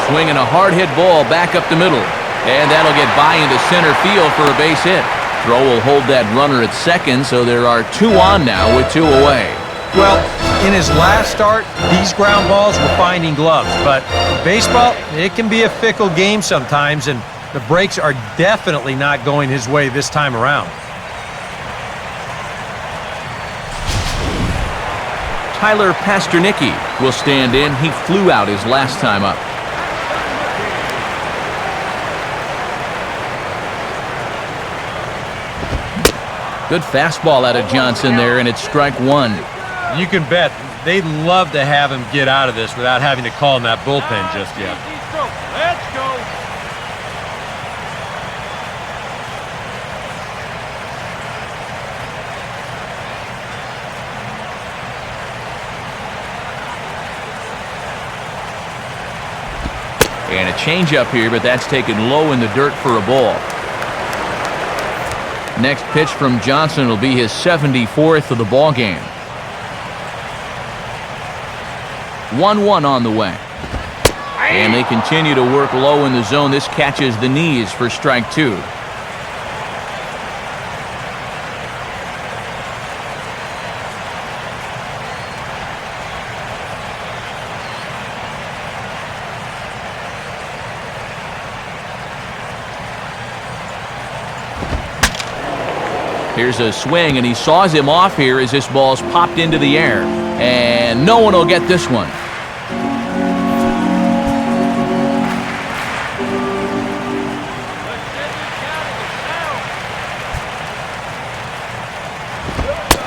Speaker 1: Swinging a hard-hit ball back up the middle. And that'll get by into center field for a base hit. Throw will hold that runner at second, so there are 2 on now with 2 away.
Speaker 3: Well, in his last start, these ground balls were finding gloves. But baseball, it can be a fickle game sometimes, and the breaks are definitely not going his way this time around.
Speaker 1: Tyler Pasternicki will stand in. He flew out his last time up. Good fastball out of Johnson there, and it's strike 1.
Speaker 3: You can bet they'd love to have him get out of this without having to call him that bullpen just yet.
Speaker 7: Let's go.
Speaker 1: And a changeup here, but that's taken low in the dirt for a ball. Next pitch from Johnson will be his 74th of the ball game. 1-1 on the way. And they continue to work low in the zone. This catches the knees for strike 2. Here's a swing, and he saws him off here as this ball's popped into the air. And no one will get this one.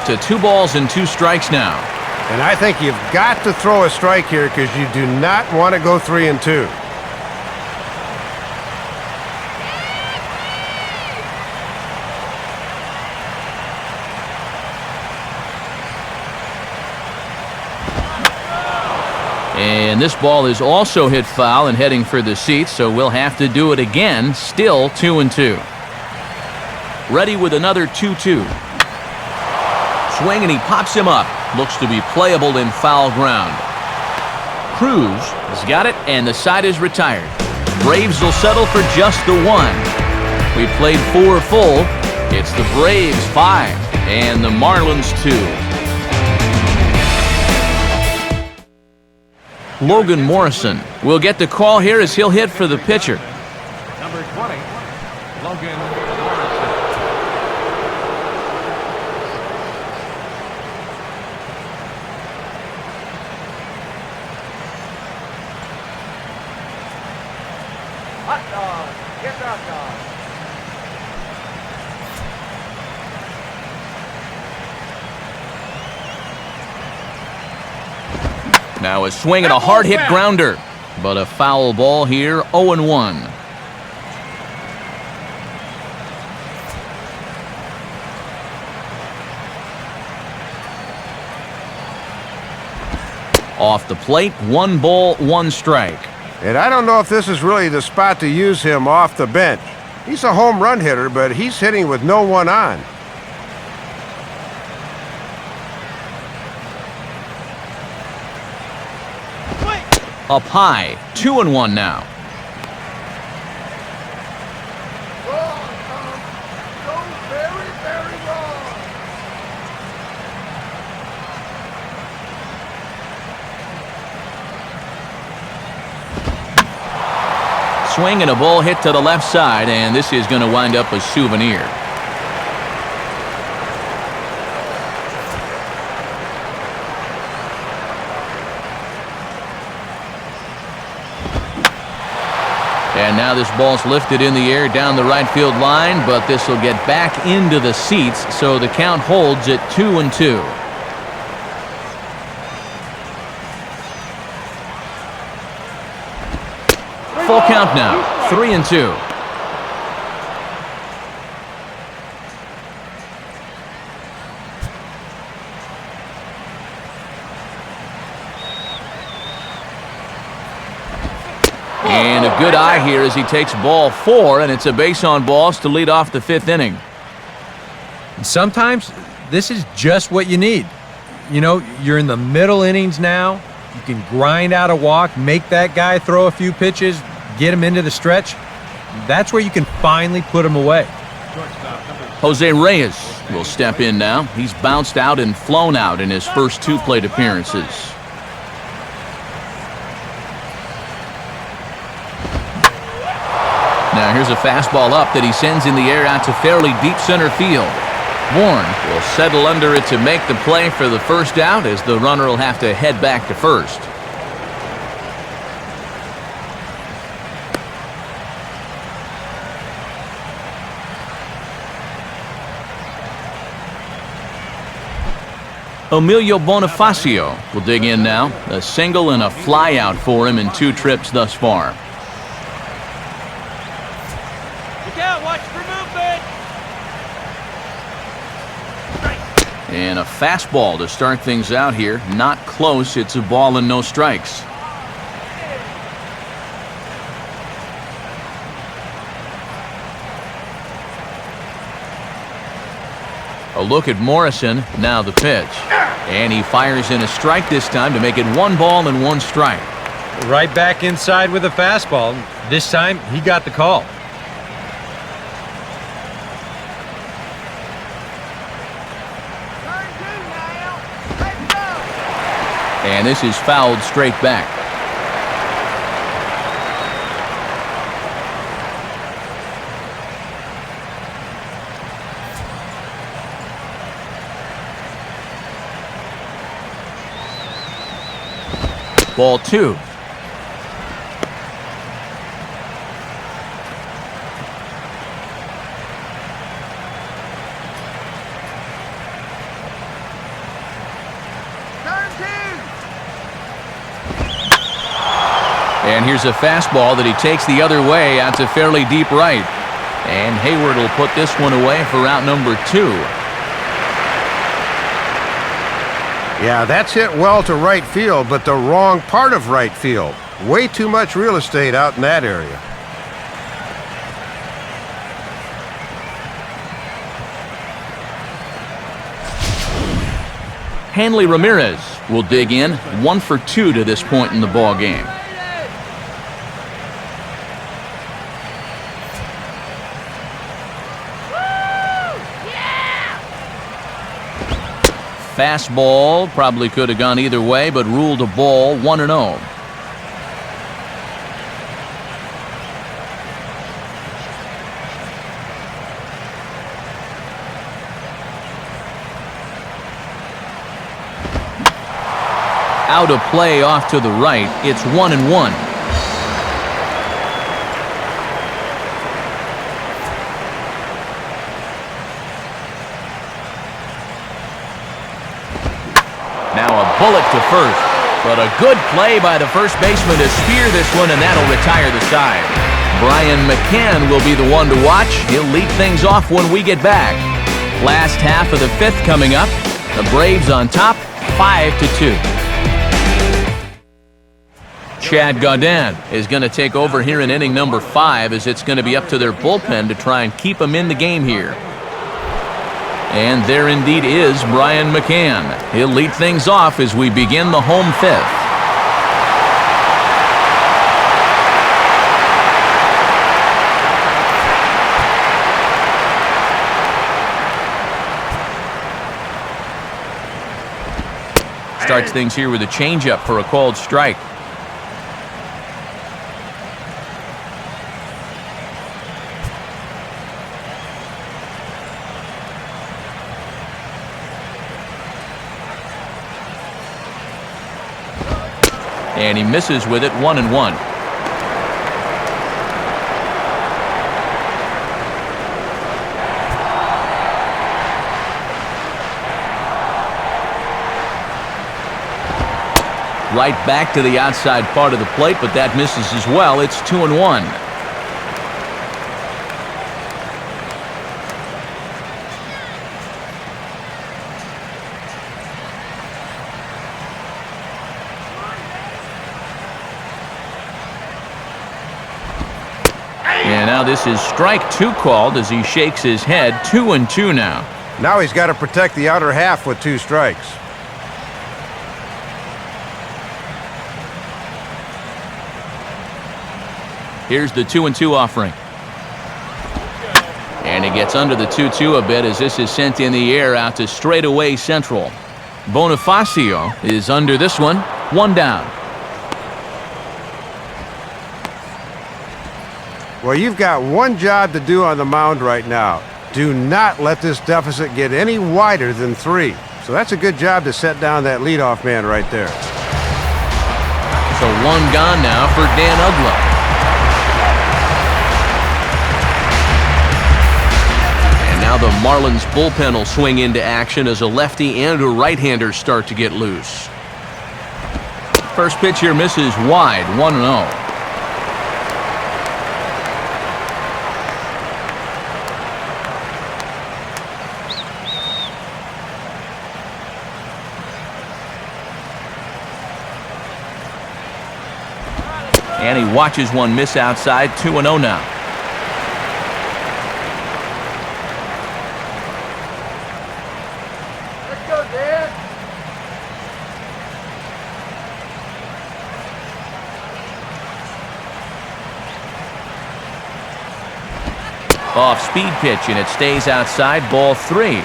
Speaker 1: To 2 balls and 2 strikes now.
Speaker 5: And I think you've got to throw a strike here because you do not want to go 3-2.
Speaker 1: And this ball is also hit foul and heading for the seats, so we'll have to do it again. Still 2-2. Ready with another 2-2. Swing, and he pops him up. Looks to be playable in foul ground. Cruz has got it, and the side is retired. Braves will settle for just the 1. We played 4 full. It's the Braves 5 and the Marlins 2. Logan Morrison will get the call here as he'll hit for the pitcher.
Speaker 2: Number 20, Logan Morrison.
Speaker 6: Hot dog. Get that dog.
Speaker 1: Now a swing and a hard hit grounder, but a foul ball here, 0-1. Off the plate, 1 ball, 1 strike.
Speaker 5: And I don't know if this is really the spot to use him off the bench. He's a home run hitter, but he's hitting with no one on.
Speaker 1: Up high, 2-1 now.
Speaker 6: Wrong, Tom. So very, very wrong.
Speaker 1: Swing and a ball hit to the left side, and this is going to wind up a souvenir. And now this ball's lifted in the air down the right field line, but this will get back into the seats, so the count holds at 2-2. Full count now, 3-2. And a good eye here as he takes ball 4, and it's a base on balls to lead off the 5th inning.
Speaker 3: And sometimes this is just what you need. You know, you're in the middle innings now. You can grind out a walk, make that guy throw a few pitches, get him into the stretch. That's where you can finally put him away.
Speaker 1: Jose Reyes will step in now. He's bounced out and flown out in his first 2 plate appearances. Now here's a fastball up that he sends in the air out to fairly deep center field. Bourne will settle under it to make the play for the first out, as the runner will have to head back to first. Emilio Bonifacio will dig in now. A single and a fly out for him in 2 trips thus far.
Speaker 7: Watch for movement.
Speaker 1: And a fastball to start things out here. Not close. It's a ball and no strikes. A look at Morrison. Now the pitch. And he fires in a strike this time to make it 1 ball and 1 strike.
Speaker 3: right back inside with a fastball. This time, he got the call.
Speaker 1: And this is fouled straight back. Ball 2. And here's a fastball that he takes the other way out to fairly deep right. And Hayward will put this one away for out number 2.
Speaker 5: Yeah, that's hit well to right field, but the wrong part of right field. Way too much real estate out in that area.
Speaker 1: Hanley Ramirez will dig in, 1 for 2 to this point in the ball game. Fastball probably could have gone either way, but ruled a ball, 1-0. Out of play off to the right. It's 1-1. Now a bullet to first, but a good play by the first baseman to spear this one, and that'll retire the side. Brian McCann will be the one to watch. He'll lead things off when we get back. Last half of the 5th coming up. The Braves on top, 5-2. Chad Gaudin is going to take over here in inning number 5, as it's going to be up to their bullpen to try and keep him in the game here. And there indeed is Brian McCann. He'll lead things off as we begin the home 5th. Starts things here with a changeup for a called strike. And he misses with it, 1-1. Right back to the outside part of the plate, but that misses as well. It's 2-1. And now this is strike 2 called as he shakes his head. 2-2 now.
Speaker 5: Now he's got to protect the outer half with 2 strikes.
Speaker 1: Here's the 2-2 offering. And he gets under the 2-2 a bit as this is sent in the air out to straightaway central. Bonifacio is under this one. 1 down.
Speaker 5: Well, you've got one job to do on the mound right now. Do not let this deficit get any wider than 3. So that's a good job to set down that leadoff man right there.
Speaker 1: So 1 gone now for Dan Uggla. And now the Marlins bullpen will swing into action as a lefty and a right-hander start to get loose. First pitch here misses wide, 1-0. And he watches one miss outside. 2-0 now.
Speaker 6: Let's go, Dad.
Speaker 1: Off-speed pitch, and it stays outside, ball 3.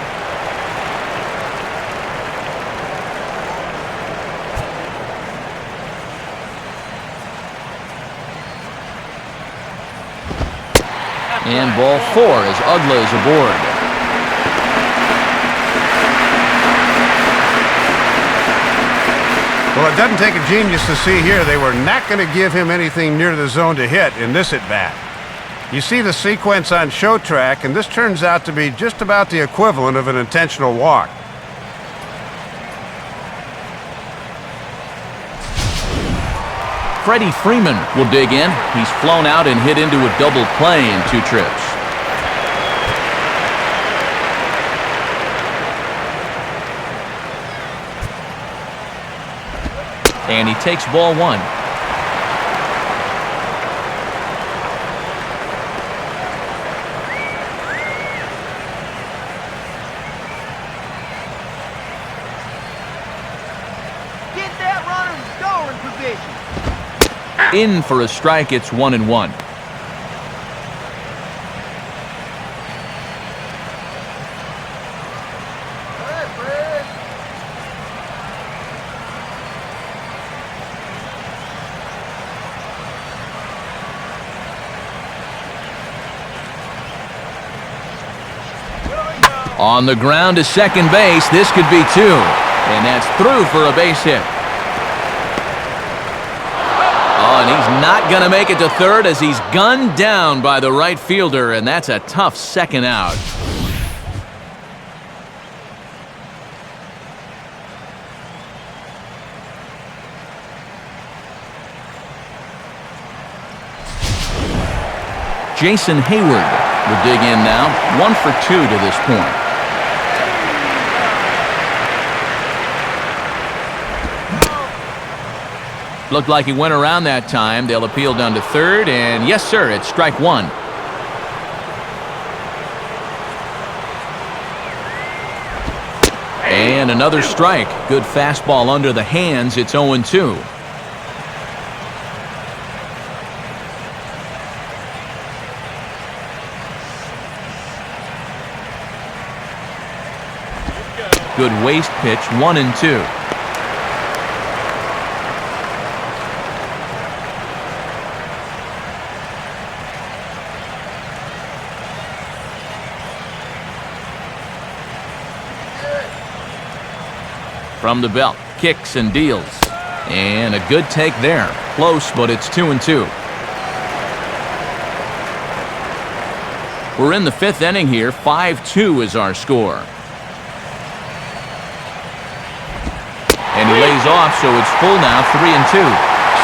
Speaker 1: And ball 4 as Ugla is aboard.
Speaker 4: Well, it doesn't take a genius to see here they were not going to give him anything near the zone to hit in this at-bat. You see the sequence on show track, and this turns out to be just about the equivalent of an intentional walk.
Speaker 1: Freddie Freeman will dig in. He's flown out and hit into a double play in 2 trips. And he takes ball 1.
Speaker 7: Get that runner in scoring position.
Speaker 1: In for a strike, it's 1-1.
Speaker 6: Hey, Fred.
Speaker 1: On the ground to second base, this could be 2. And that's through for a base hit. Oh, and he's not going to make it to third as he's gunned down by the right fielder, and that's a tough second out. Jason Hayward will dig in now, 1 for 2 to this point. Looked like he went around that time. They'll appeal down to third, and yes, sir, it's strike 1. And another strike. Good fastball under the hands. It's 0-2. Good waist pitch, 1-2. From the belt, kicks and deals. And a good take there. Close, but it's 2-2. We're in the 5th inning here. 5-2 is our score. And he lays off, so it's full now, 3-2.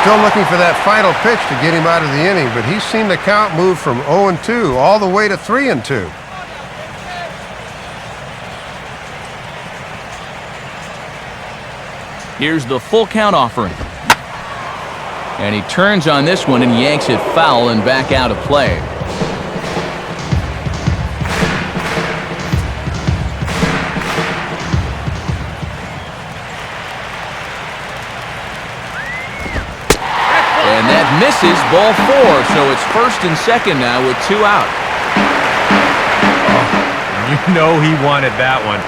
Speaker 5: Still looking for that final pitch to get him out of the inning, but he's seen the count move from 0-2 all the way to 3-2.
Speaker 1: Here's the full count offering. And he turns on this one and yanks it foul and back out of play. And that misses, ball 4, so it's 1st and 2nd now with 2 out.
Speaker 3: You know he wanted that one.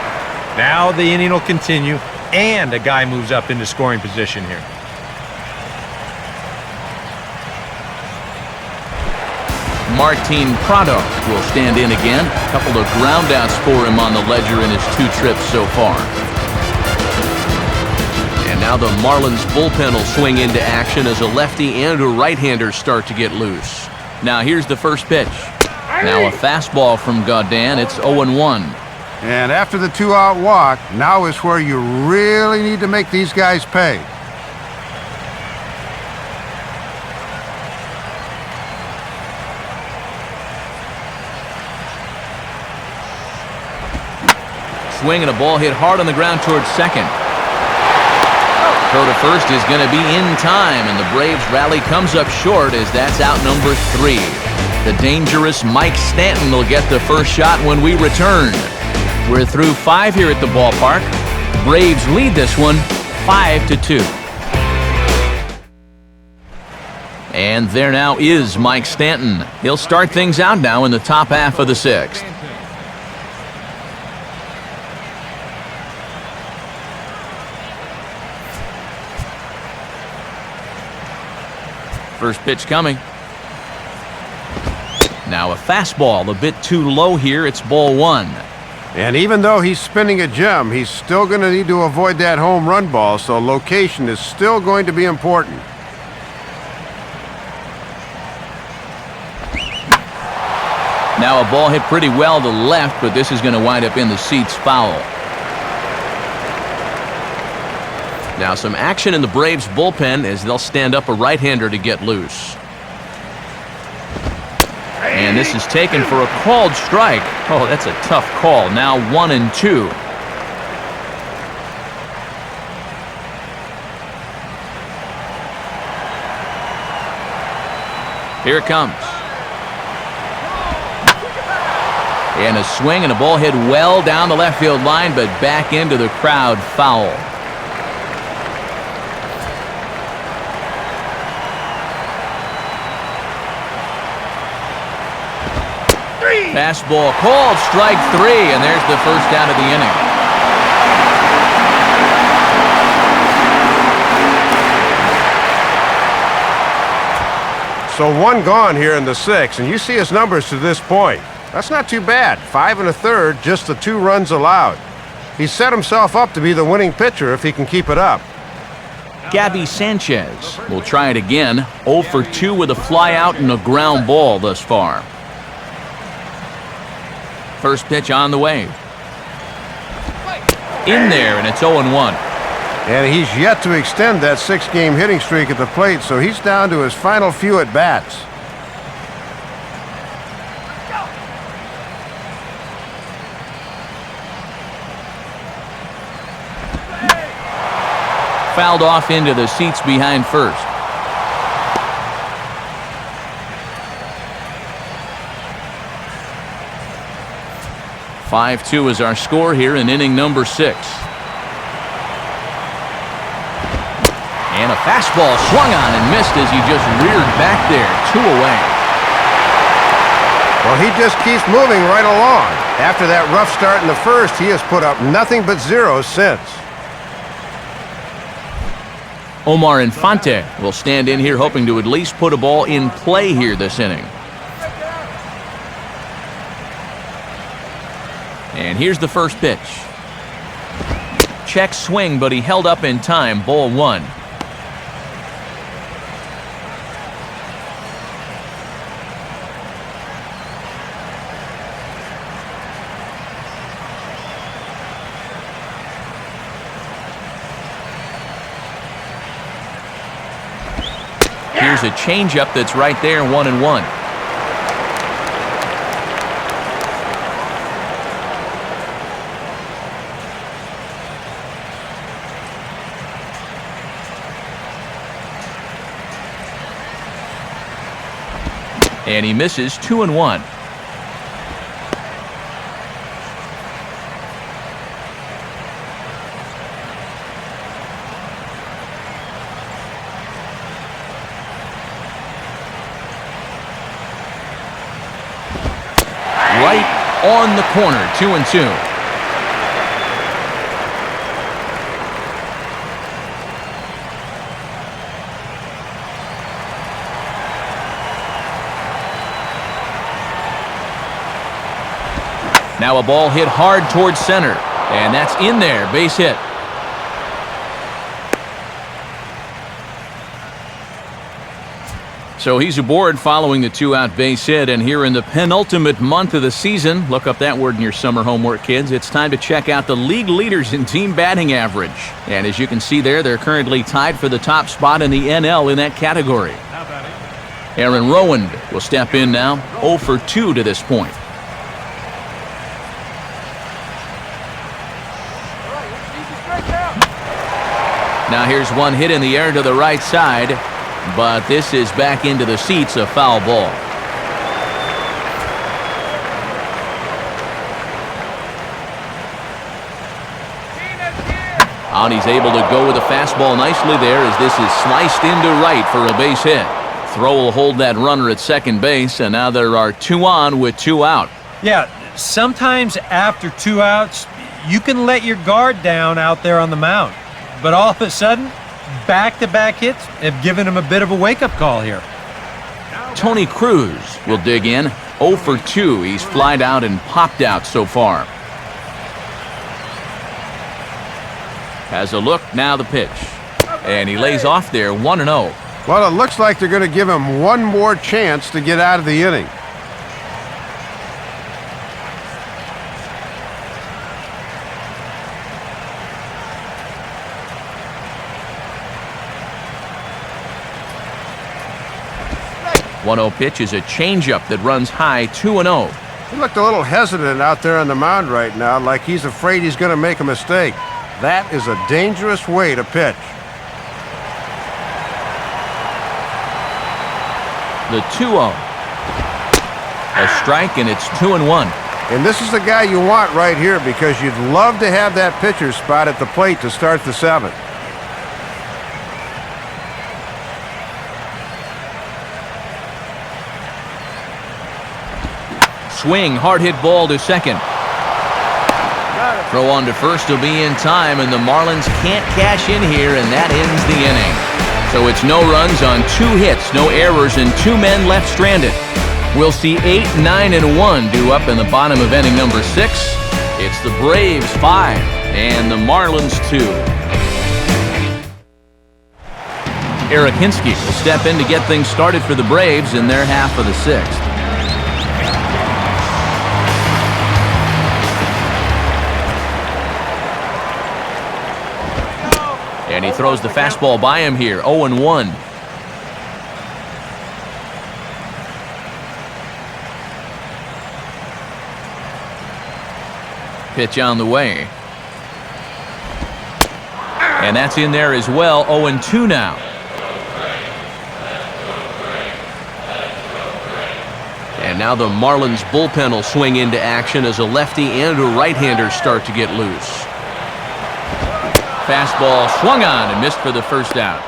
Speaker 3: Now the inning will continue, and a guy moves up into scoring position here.
Speaker 1: Martin Prado will stand in again. A couple of ground outs for him on the ledger in his 2 trips so far. And now the Marlins bullpen will swing into action as a lefty and a right-hander start to get loose. Now here's the first pitch. Now a fastball from Godin. It's 0-1.
Speaker 4: And after the 2-out walk, now is where you really need to make these guys pay.
Speaker 1: Swing and a ball hit hard on the ground towards second. Throw to first is going to be in time, and the Braves rally comes up short as that's out number 3. The dangerous Mike Stanton will get the first shot when we return. We're through 5 here at the ballpark. Braves lead this one 5-2. And there now is Mike Stanton. He'll start things out now in the top half of the sixth. First pitch coming. Now a fastball a bit too low here. It's ball one.
Speaker 5: And even though he's spinning a gem, he's still going to need to avoid that home run ball, so location is still going to be important.
Speaker 1: Now a ball hit pretty well to left, but this is going to wind up in the seats foul. Now some action in the Braves bullpen as they'll stand up a right-hander to get loose. And this is taken for a called strike. Oh, that's a tough call. Now 1-2. Here it comes. And a swing and a ball hit well down the left field line, but back into the crowd, foul. Fastball called, strike three, and there's the first out of the inning.
Speaker 5: So one gone here in the sixth, and you see his numbers to this point. That's not too bad. 5 1/3, just the 2 runs allowed. He's set himself up to be the winning pitcher if he can keep it up.
Speaker 1: Gabby Sanchez will try it again. 0 for 2 with a fly out and a ground ball thus far. First pitch on the way. In there, and it's 0-1.
Speaker 5: And he's yet to extend that 6-game hitting streak at the plate, so he's down to his final few at-bats.
Speaker 1: Fouled off into the seats behind first. "5-2 is our score here in inning number 6. And a fastball swung on and missed as he just reared back there. 2 away.
Speaker 5: Well, he just keeps moving right along. After that rough start in the first, he has put up nothing but zeros since.
Speaker 1: Omar Infante will stand in here hoping to at least put a ball in play here this inning. And here's the first pitch. Check swing, but he held up in time. Ball 1. Here's a changeup that's right there, 1-1. And he misses, 2-1. Right on the corner, 2-2. Now a ball hit hard towards center, and that's in there, base hit. So he's aboard following the 2-out base hit, and here in the penultimate month of the season, look up that word in your summer homework, kids, it's time to check out the league leaders in team batting average. And as you can see there, they're currently tied for the top spot in the NL in that category. Aaron Rowand will step in now, 0 for 2 to this point. Now here's one hit in the air to the right side, but this is back into the seats, a foul ball. And he's able to go with a fastball nicely there as this is sliced into right for a base hit. throw will hold that runner at second base, and now there are 2 on with 2 out.
Speaker 3: Yeah, sometimes after 2 outs, you can let your guard down out there on the mound. But all of a sudden, back-to-back hits have given him a bit of a wake-up call here.
Speaker 1: Tony Cruz will dig in. 0 for 2. He's flied out and popped out so far. Has a look, now the pitch. And he lays off there, 1-0.
Speaker 5: Well, it looks like they're going to give him one more chance to get out of the inning.
Speaker 1: One-0 pitch is a changeup that runs high, 2-0.
Speaker 5: He looked a little hesitant out there on the mound right now, like he's afraid he's going to make a mistake. That is a dangerous way to pitch.
Speaker 1: The 2-0. A strike, and it's 2-1.
Speaker 5: And this is the guy you want right here, because you'd love to have that pitcher spot at the plate to start the 7th.
Speaker 1: Swing, hard hit ball to second. Throw on to first will be in time, and the Marlins can't cash in here, and that ends the inning. So it's no runs on 2 hits, no errors, and 2 men left stranded. We'll see 8, 9, and 1 due up in the bottom of inning number 6. It's the Braves 5 and the Marlins 2. Eric Hinsky will step in to get things started for the Braves in their half of the 6th. And he throws the fastball by him here, 0-1. Pitch on the way. And that's in there as well, 0-2 now. And now the Marlins bullpen will swing into action as a lefty and a right-hander start to get loose. Fastball swung on and missed for the first out.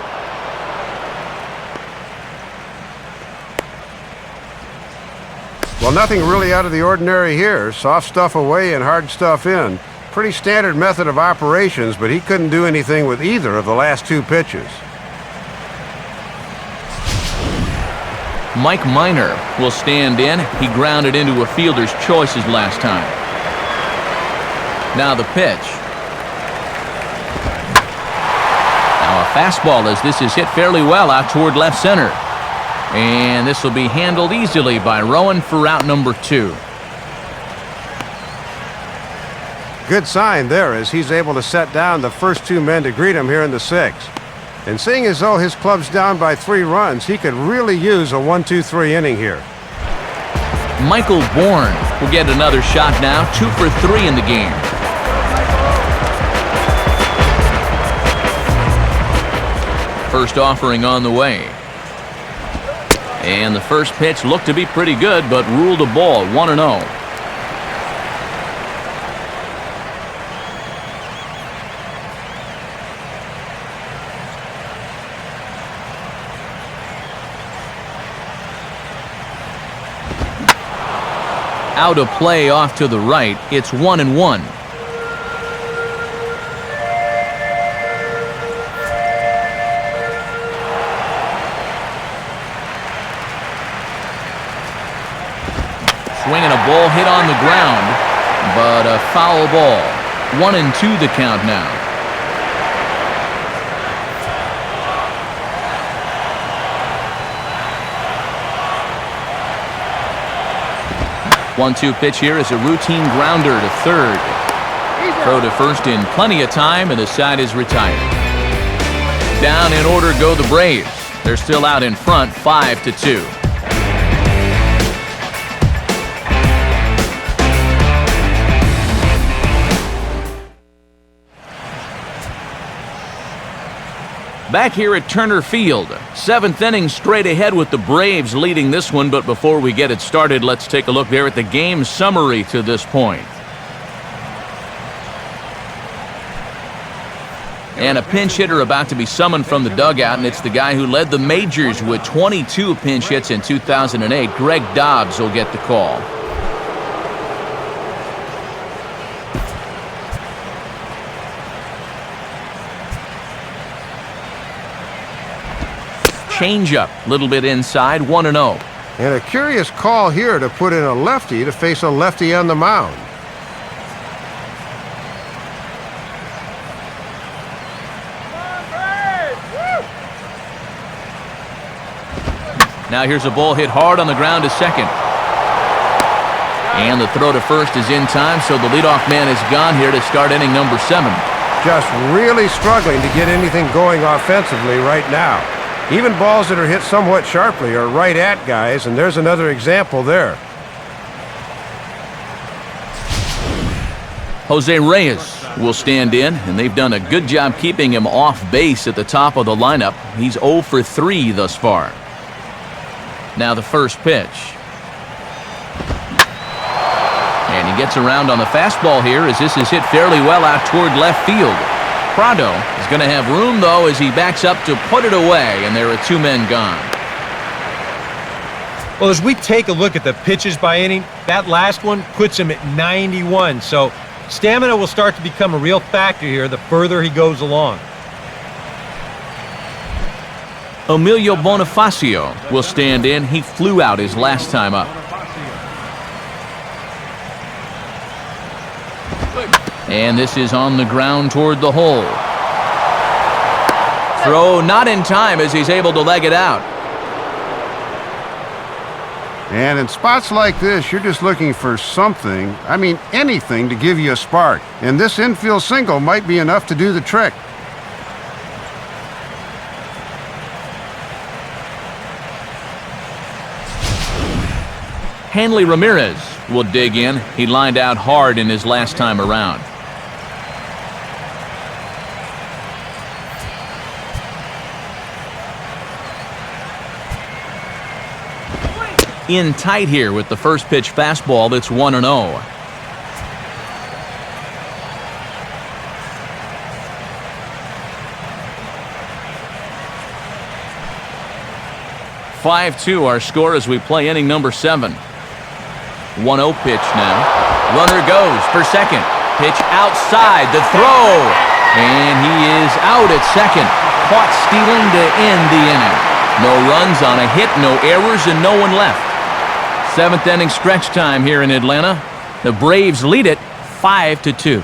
Speaker 5: Well, nothing really out of the ordinary here. Soft stuff away and hard stuff in. Pretty standard method of operations, but he couldn't do anything with either of the last 2 pitches.
Speaker 1: Mike Minor will stand in. He grounded into a fielder's choices last time. Now the pitch. Now a fastball as this is hit fairly well out toward left center. And this will be handled easily by Rowan for out number 2.
Speaker 5: Good sign there as he's able to set down the first 2 men to greet him here in the 6th. And seeing as though his club's down by 3 runs, he could really use a 1-2-3 inning here.
Speaker 1: Michael Bourne will get another shot now, 2 for 3 in the game. First offering on the way. And the first pitch looked to be pretty good, but ruled a ball, 1-0. Out of play off to the right. It's 1-1. Swinging a ball hit on the ground, but a foul ball. 1-2 the count now. One-two pitch here is a routine grounder to third. Throw to first in plenty of time, and the side is retired. Down in order go the Braves. They're still out in front, 5-2. Back here at Turner Field, 7th inning straight ahead with the Braves leading this one, but before we get it started, let's take a look there at the game summary to this point. And a pinch hitter about to be summoned from the dugout, and it's the guy who led the majors with 22 pinch hits in 2008. Greg Dobbs will get the call. Changeup, a little bit inside, 1-0.
Speaker 5: And a curious call here to put in a lefty to face a lefty on the mound.
Speaker 1: Now here's a ball hit hard on the ground to second. And the throw to first is in time, so the leadoff man is gone here to start inning number 7.
Speaker 5: Just really struggling to get anything going offensively right now. Even balls that are hit somewhat sharply are right at guys, and there's another example there.
Speaker 1: Jose Reyes will stand in, and they've done a good job keeping him off base at the top of the lineup. He's 0 for 3 thus far. Now the first pitch. And he gets around on the fastball here as this is hit fairly well out toward left field. Prado is going to have room, though, as he backs up to put it away, and there are 2 men gone.
Speaker 3: Well, as we take a look at the pitches by inning, that last one puts him at 91. So stamina will start to become a real factor here the further he goes along.
Speaker 1: Emilio Bonifacio will stand in. He flew out his last time up. And this is on the ground toward the hole. Throw not in time as he's able to leg it out.
Speaker 4: And in spots like this, you're just looking for something, I mean anything, to give you a spark. And this infield single might be enough to do the trick.
Speaker 1: Hanley Ramirez will dig in. He lined out hard in his last time around. In tight here with the first pitch fastball that's 1-0. (5-2) our score as we play inning number 7. 1-0 pitch now. Runner goes for second. Pitch outside, the throw. And he is out at second. Caught stealing to end the inning. No runs on a hit, no errors, and no one left. 7th inning stretch time here in Atlanta. The Braves lead it 5-2.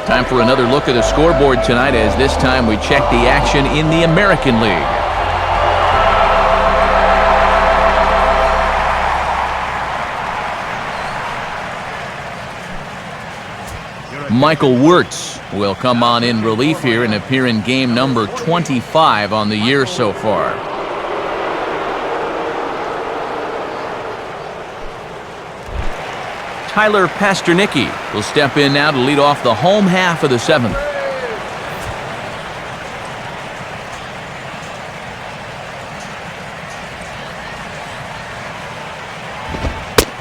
Speaker 1: Time for another look at the scoreboard tonight, as this time we check the action in the American League. Michael Wirtz will come on in relief here and appear in game number 25 on the year so far. Tyler Pasternicki will step in now to lead off the home half of the 7th.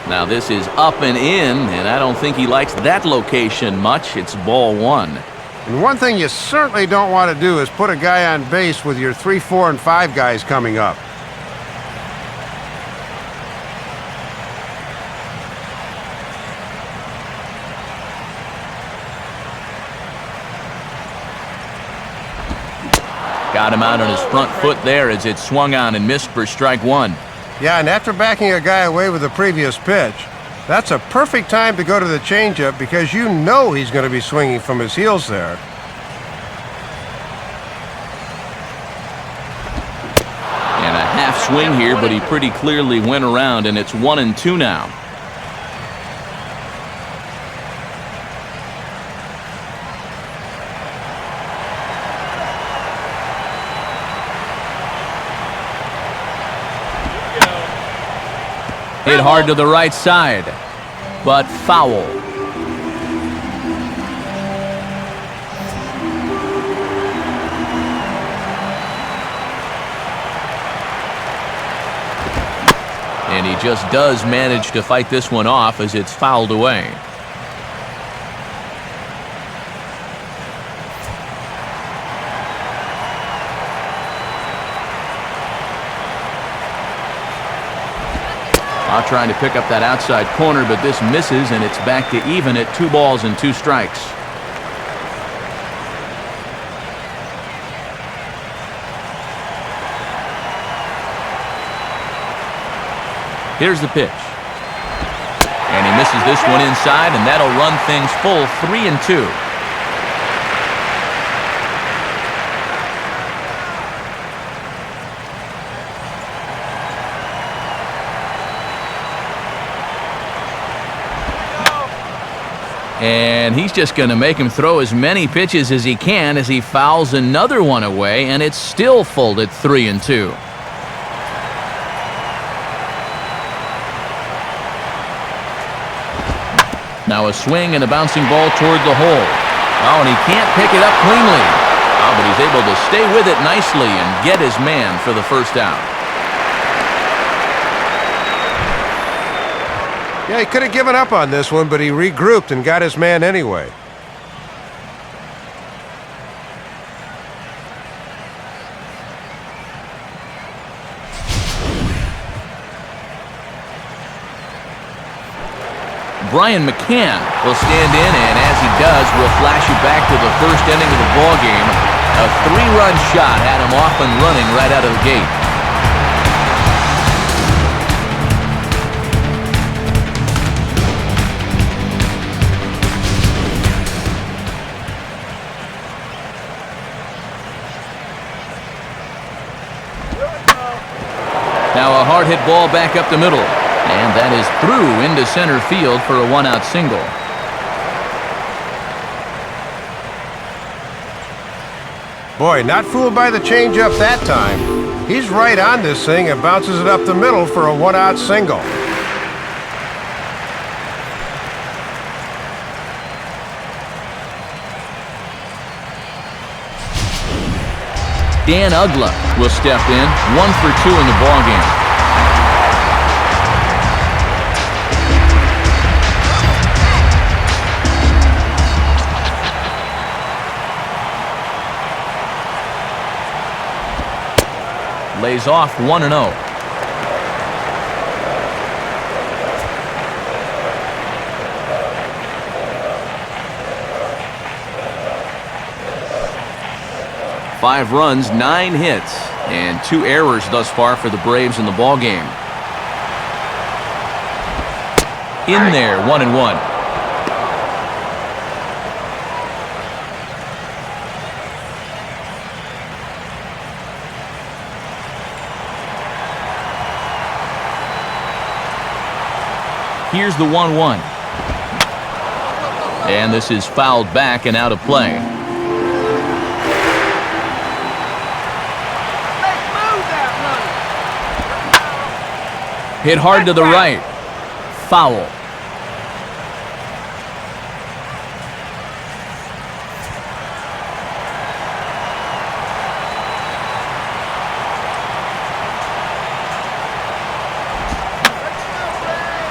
Speaker 1: Now this is up and in, and I don't think he likes that location much. It's ball 1.
Speaker 5: And one thing you certainly don't want to do is put a guy on base with your 3, 4, and 5 guys coming up.
Speaker 1: Got him out on his front foot there as it swung on and missed for strike 1.
Speaker 5: Yeah, and after backing a guy away with the previous pitch, that's a perfect time to go to the changeup because you know he's going to be swinging from his heels there.
Speaker 1: And a half swing here, but he pretty clearly went around, and it's 1-2 now. Hit hard to the right side, but foul. And he just does manage to fight this one off as it's fouled away. Trying to pick up that outside corner, but this misses, and it's back to even at 2 balls and 2 strikes. Here's the pitch. And he misses this one inside, and that'll run things full 3-2. And he's just going to make him throw as many pitches as he can as he fouls another one away, and it's still folded 3-2. Now a swing and a bouncing ball toward the hole. Oh, and he can't pick it up cleanly. Oh, but he's able to stay with it nicely and get his man for the first out.
Speaker 5: Yeah, he could have given up on this one, but he regrouped and got his man anyway.
Speaker 1: Brian McCann will stand in, and as he does, we'll flash you back to the first inning of the ballgame. A 3-run shot had him off and running right out of the gate. Now a hard hit ball back up the middle, and that is through into center field for a 1-out single.
Speaker 5: Boy, not fooled by the changeup that time. He's right on this thing and bounces it up the middle for a 1-out single.
Speaker 1: Dan Ugla will step in, 1 for 2 in the ballgame. Lays off 1-0. Five runs, 9 hits, and 2 errors thus far for the Braves in the ballgame. In there, 1-1. Here's the 1-1. And this is fouled back and out of play. Hit hard to the right. Foul.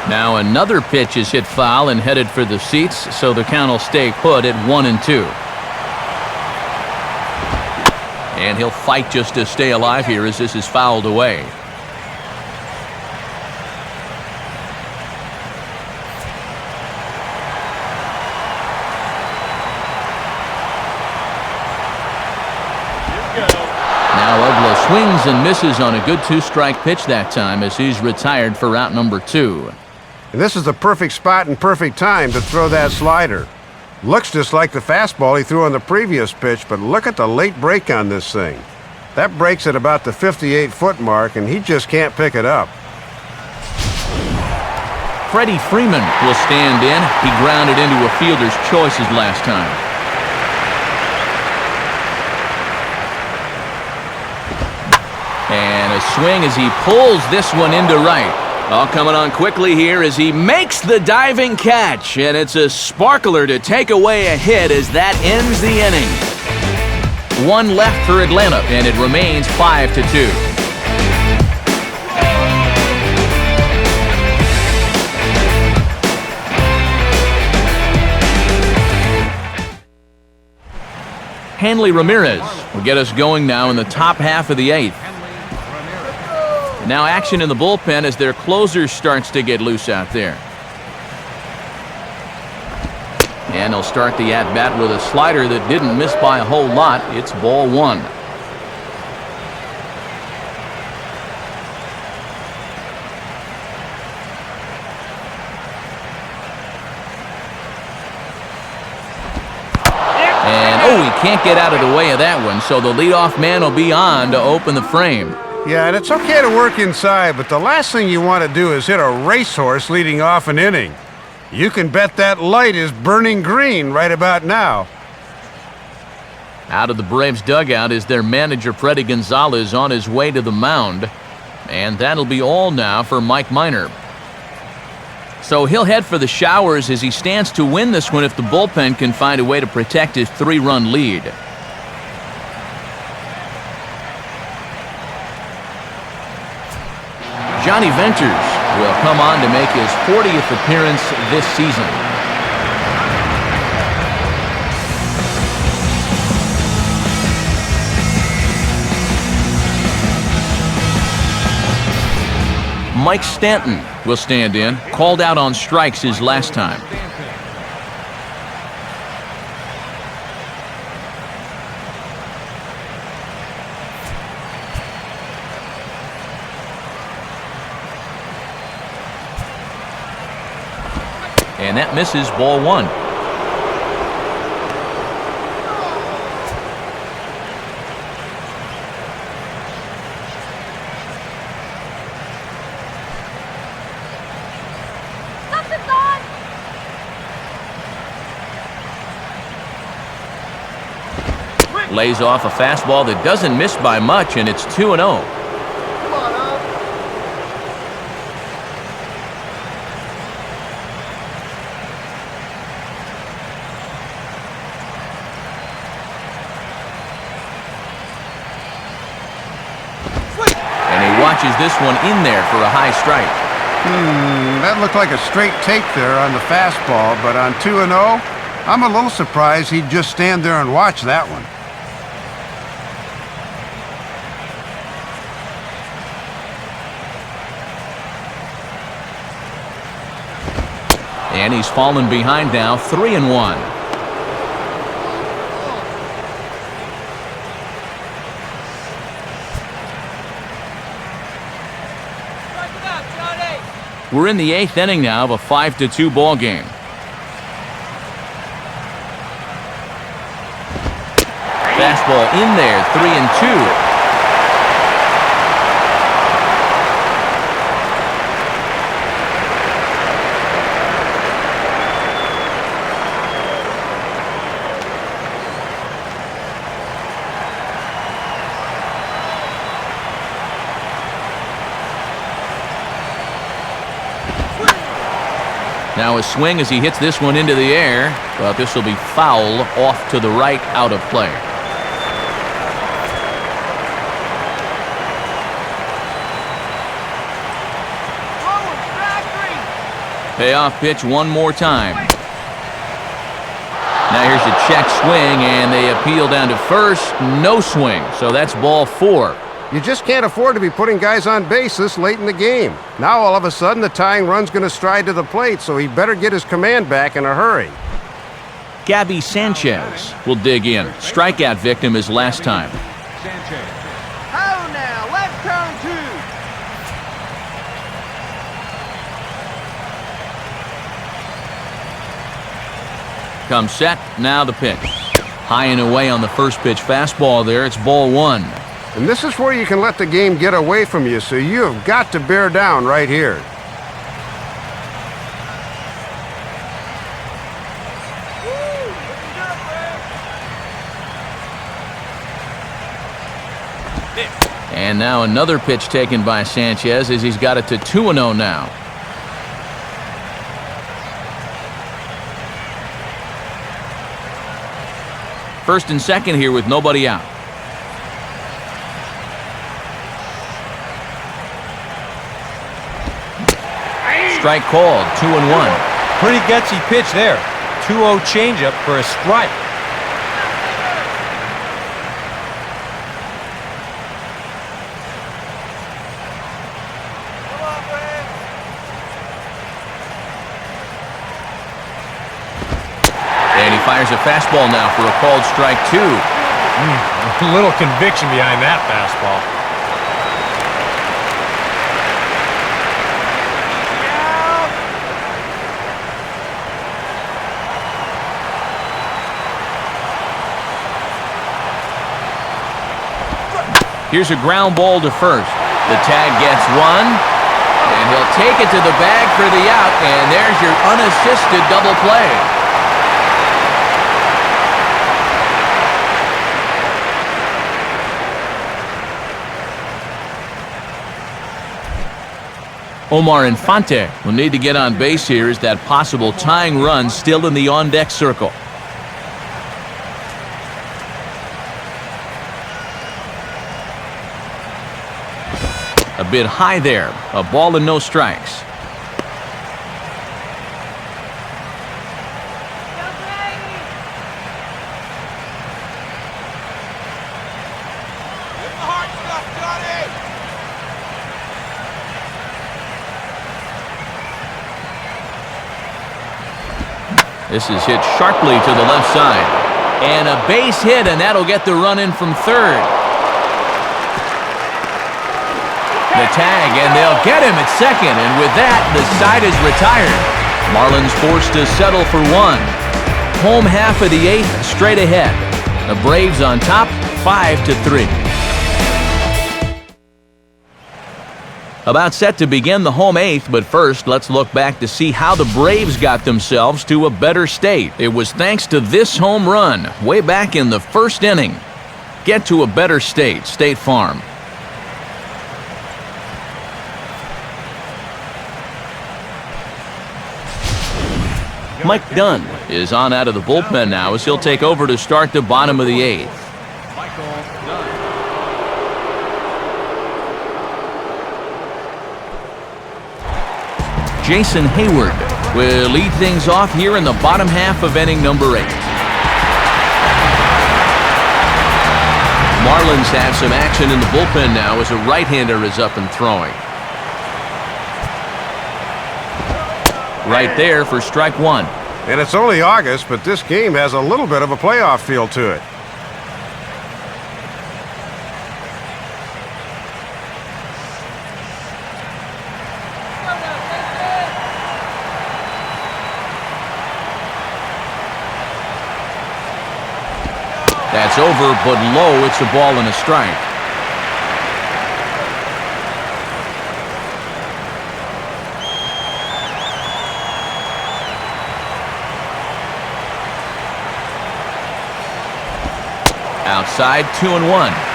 Speaker 1: Now another pitch is hit foul and headed for the seats, so the count will stay put at 1-2. And he'll fight just to stay alive here as this is fouled away. Swings and misses on a good 2-strike pitch that time as he's retired for route number 2.
Speaker 4: And this is the perfect spot and perfect time to throw that slider. Looks just like the fastball he threw on the previous pitch, but look at the late break on this thing. That breaks at about the 58-foot mark, and he just can't pick it up.
Speaker 1: Freddie Freeman will stand in. He grounded into a fielder's choices last time. And a swing as he pulls this one into right. All coming on quickly here as he makes the diving catch. And it's a sparkler to take away a hit as that ends the inning. 1 left for Atlanta, and it remains 5-2. Hanley Ramirez will get us going now in the top half of the 8th. Now action in the bullpen as their closer starts to get loose out there. And they'll start the at-bat with a slider that didn't miss by a whole lot. It's ball one. And, oh, he can't get out of the way of that one, so the leadoff man will be on to open the frame.
Speaker 4: Yeah, and it's okay to work inside, but the last thing you want to do is hit a racehorse leading off an inning. You can bet that light is burning green right about now.
Speaker 1: Out of the Braves dugout is their manager, Freddie Gonzalez, on his way to the mound. And that'll be all now for Mike Minor. So he'll head for the showers as he stands to win this one if the bullpen can find a way to protect his 3-run lead. Johnny Venters will come on to make his 40th appearance this season. Mike Stanton will stand in, called out on strikes his last time. And that misses, ball one. Lays off a fastball that doesn't miss by much, and it's 2-0.
Speaker 6: Come on, up.
Speaker 1: And he watches this one in there for a high strike.
Speaker 4: That looked like a straight take there on the fastball, but on 2-0, I'm a little surprised he'd just stand there and watch that one.
Speaker 1: And he's fallen behind now, 3-1. We're in the 8th inning now of a 5-2 ball game. Fastball in there, 3-2. Now a swing as he hits this one into the air, but this will be foul off to the right, out of play. Payoff pitch one more time. Now here's a check swing, and they appeal down to first. No swing, so that's ball 4.
Speaker 5: You just can't afford to be putting guys on base this late in the game. Now all of a sudden the tying run's going to stride to the plate, so he better get his command back in a hurry.
Speaker 1: Gabby Sanchez will dig in. Strikeout victim his last time.
Speaker 2: Sanchez.
Speaker 7: Oh, now, left turn 2.
Speaker 1: Comes set, now the pitch. High and away on the first pitch fastball there. It's ball 1.
Speaker 5: And this is where you can let the game get away from you, so you have got to bear down right here.
Speaker 1: And now another pitch taken by Sanchez as he's got it to 2-0 now. First and second here with nobody out. Strike called, 2-1.
Speaker 3: Pretty gutsy pitch there. 2-0 changeup for a strike.
Speaker 1: fires a fastball now for a called strike 2.
Speaker 3: A little conviction behind that fastball.
Speaker 1: Here's a ground ball to first. The tag gets one, and he'll take it to the bag for the out, and there's your unassisted double play. Omar Infante will need to get on base here as that possible tying run still in the on-deck circle. A bit high there. A ball and no strikes. This is hit sharply to the left side. And a base hit, and that'll get the run in from third. The tag, and they'll get him at second, and with that, the side is retired. Marlins forced to settle for one. Home half of the 8th, straight ahead. The Braves on top, 5-3. About set to begin the home 8th, but first, let's look back to see how the Braves got themselves to a better state. It was thanks to this home run way back in the first inning. Get to a better state, State Farm. Mike Dunn is on out of the bullpen now as he'll take over to start the bottom of the 8th. Jason Hayward will lead things off here in the bottom half of inning number 8. Marlins have some action in the bullpen now as a right-hander is up and throwing. Right there for strike 1.
Speaker 5: And it's only August, but this game has a little bit of a playoff feel to it.
Speaker 1: That's over, but low. It's a ball and a strike. Outside, 2-1.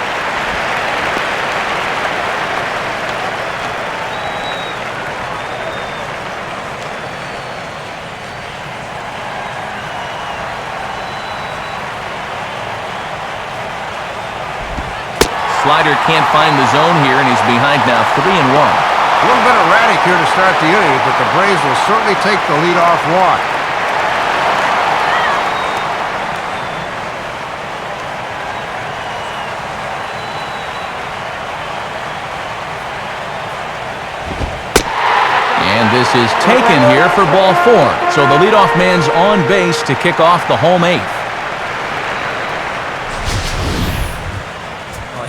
Speaker 1: Slider can't find the zone here, and he's behind now, 3-1.
Speaker 5: A little bit erratic here to start the inning, but the Braves will certainly take the leadoff walk.
Speaker 1: And this is taken here for ball 4. So the leadoff man's on base to kick off the home 8th.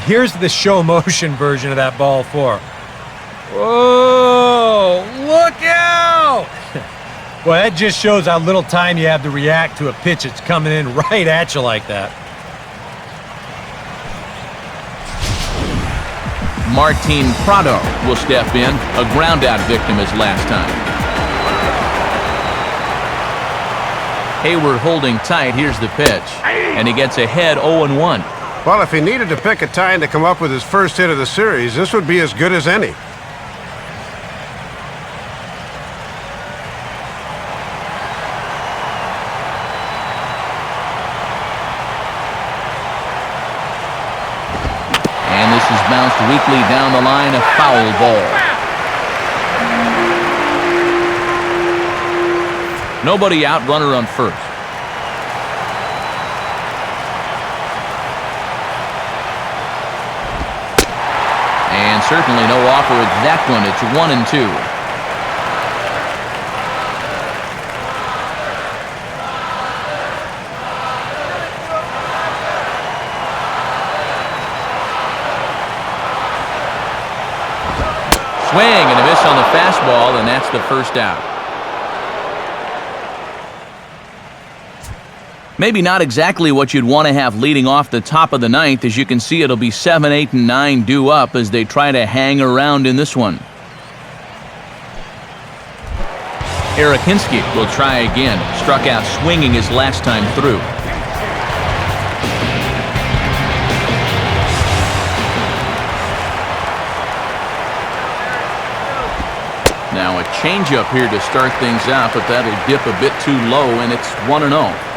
Speaker 3: Here's the show motion version of that ball 4. Whoa! Look out! Well, that just shows how little time you have to react to a pitch that's coming in right at you like that.
Speaker 1: Martin Prado will step in, a ground-out victim as last time. Hayward holding tight. Here's the pitch, and he gets ahead 0-1.
Speaker 5: Well, if he needed to pick a time to come up with his first hit of the series, this would be as good as any.
Speaker 1: And this is bounced weakly down the line, a foul ball. Nobody out, runner on first. And certainly no offer at that one. It's 1-2. swing and a miss on the fastball, and that's the first out. Maybe not exactly what you'd want to have leading off the top of the ninth. As you can see, it'll be 7, 8, and 9 due up as they try to hang around in this one. Erakinski will try again. Struck out swinging his last time through. Now a changeup here to start things out, but that'll dip a bit too low, and it's 1-0.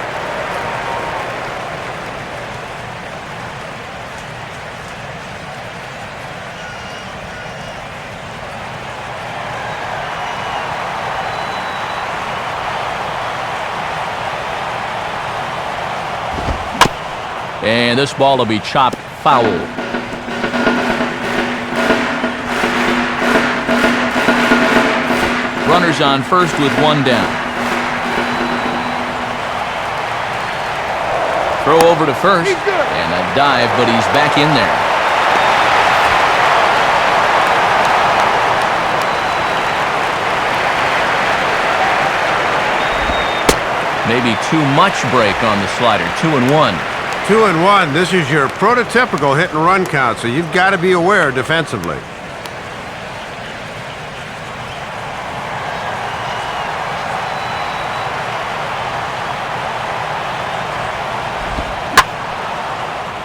Speaker 1: And this ball will be chopped foul. Runners on first with one down. Throw over to first. And a dive, but he's back in there. Maybe too much break on the slider. 2-1.
Speaker 5: 2-1. This is your prototypical hit and run count, so you've got to be aware defensively.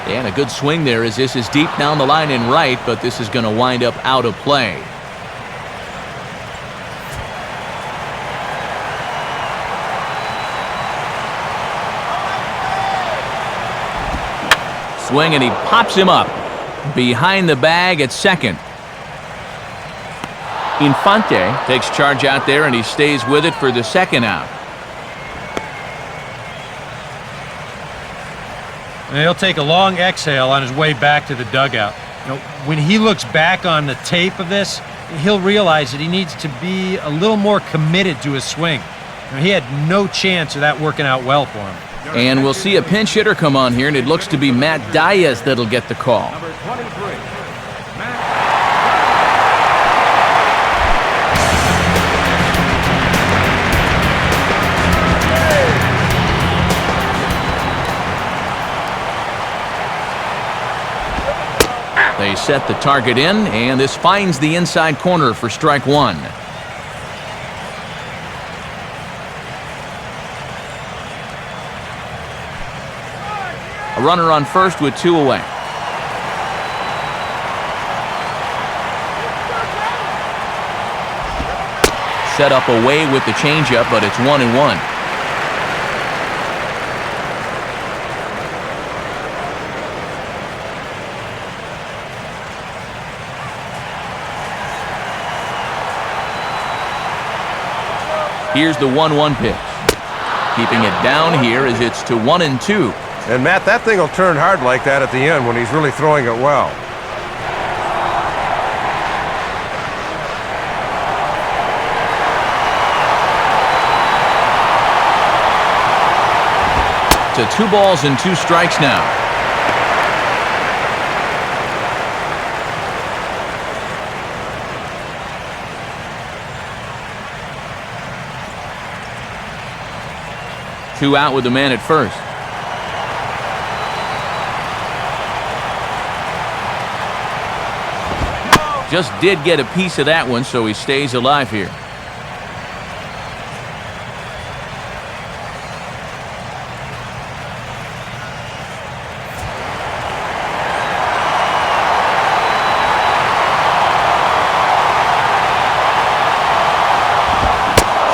Speaker 1: And a good swing there as this is deep down the line and right, but this is going to wind up out of play. Swing, and he pops him up behind the bag at second. Infante takes charge out there, and he stays with it for the second out.
Speaker 3: And he'll take a long exhale on his way back to the dugout. When he looks back on the tape of this, he'll realize that he needs to be a little more committed to his swing. He had no chance of that working out well for him.
Speaker 1: And we'll see a pinch hitter come on here, and it looks to be Matt Diaz that'll get the call.
Speaker 2: Number 23.
Speaker 1: They set the target in, and this finds the inside corner for strike one. A runner on first with two away. Set up away with the changeup, but it's 1-1. Here's the 1-1 pitch. Keeping it down here as it's to 1-2.
Speaker 5: And, Matt, that thing will turn hard like that at the end when he's really throwing it well.
Speaker 1: To 2 balls and 2 strikes now. Two out with the man at first. Just did get a piece of that one, so he stays alive here.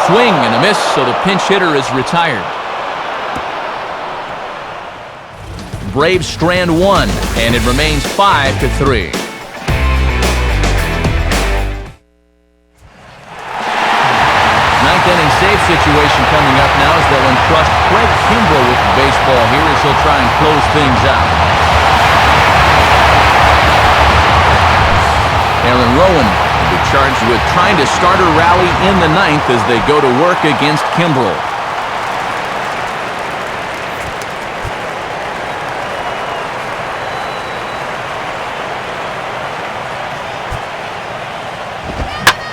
Speaker 1: Swing and a miss, so the pinch hitter is retired. Braves strand one, and it remains 5-3. Ninth inning save situation coming up now as they'll entrust Craig Kimbrell with the baseball here as he'll try and close things out. Aaron Rowan will be charged with trying to start a rally in the ninth as they go to work against Kimbrell.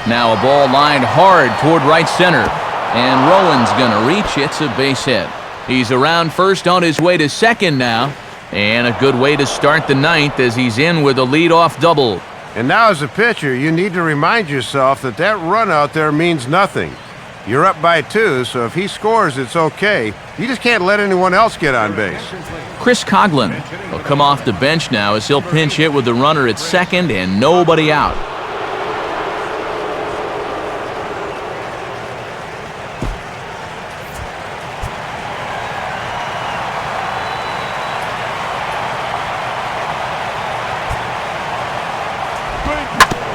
Speaker 1: Now a ball lined hard toward right center. And Rowan's going to reach. It's a base hit. He's around first on his way to second now. And a good way to start the ninth as he's in with a leadoff double.
Speaker 5: And now as a pitcher, you need to remind yourself that that run out there means nothing. You're up by 2, so if he scores, it's okay. You just can't let anyone else get on base.
Speaker 1: Chris Coughlin will come off the bench now as he'll pinch hit with the runner at second and nobody out.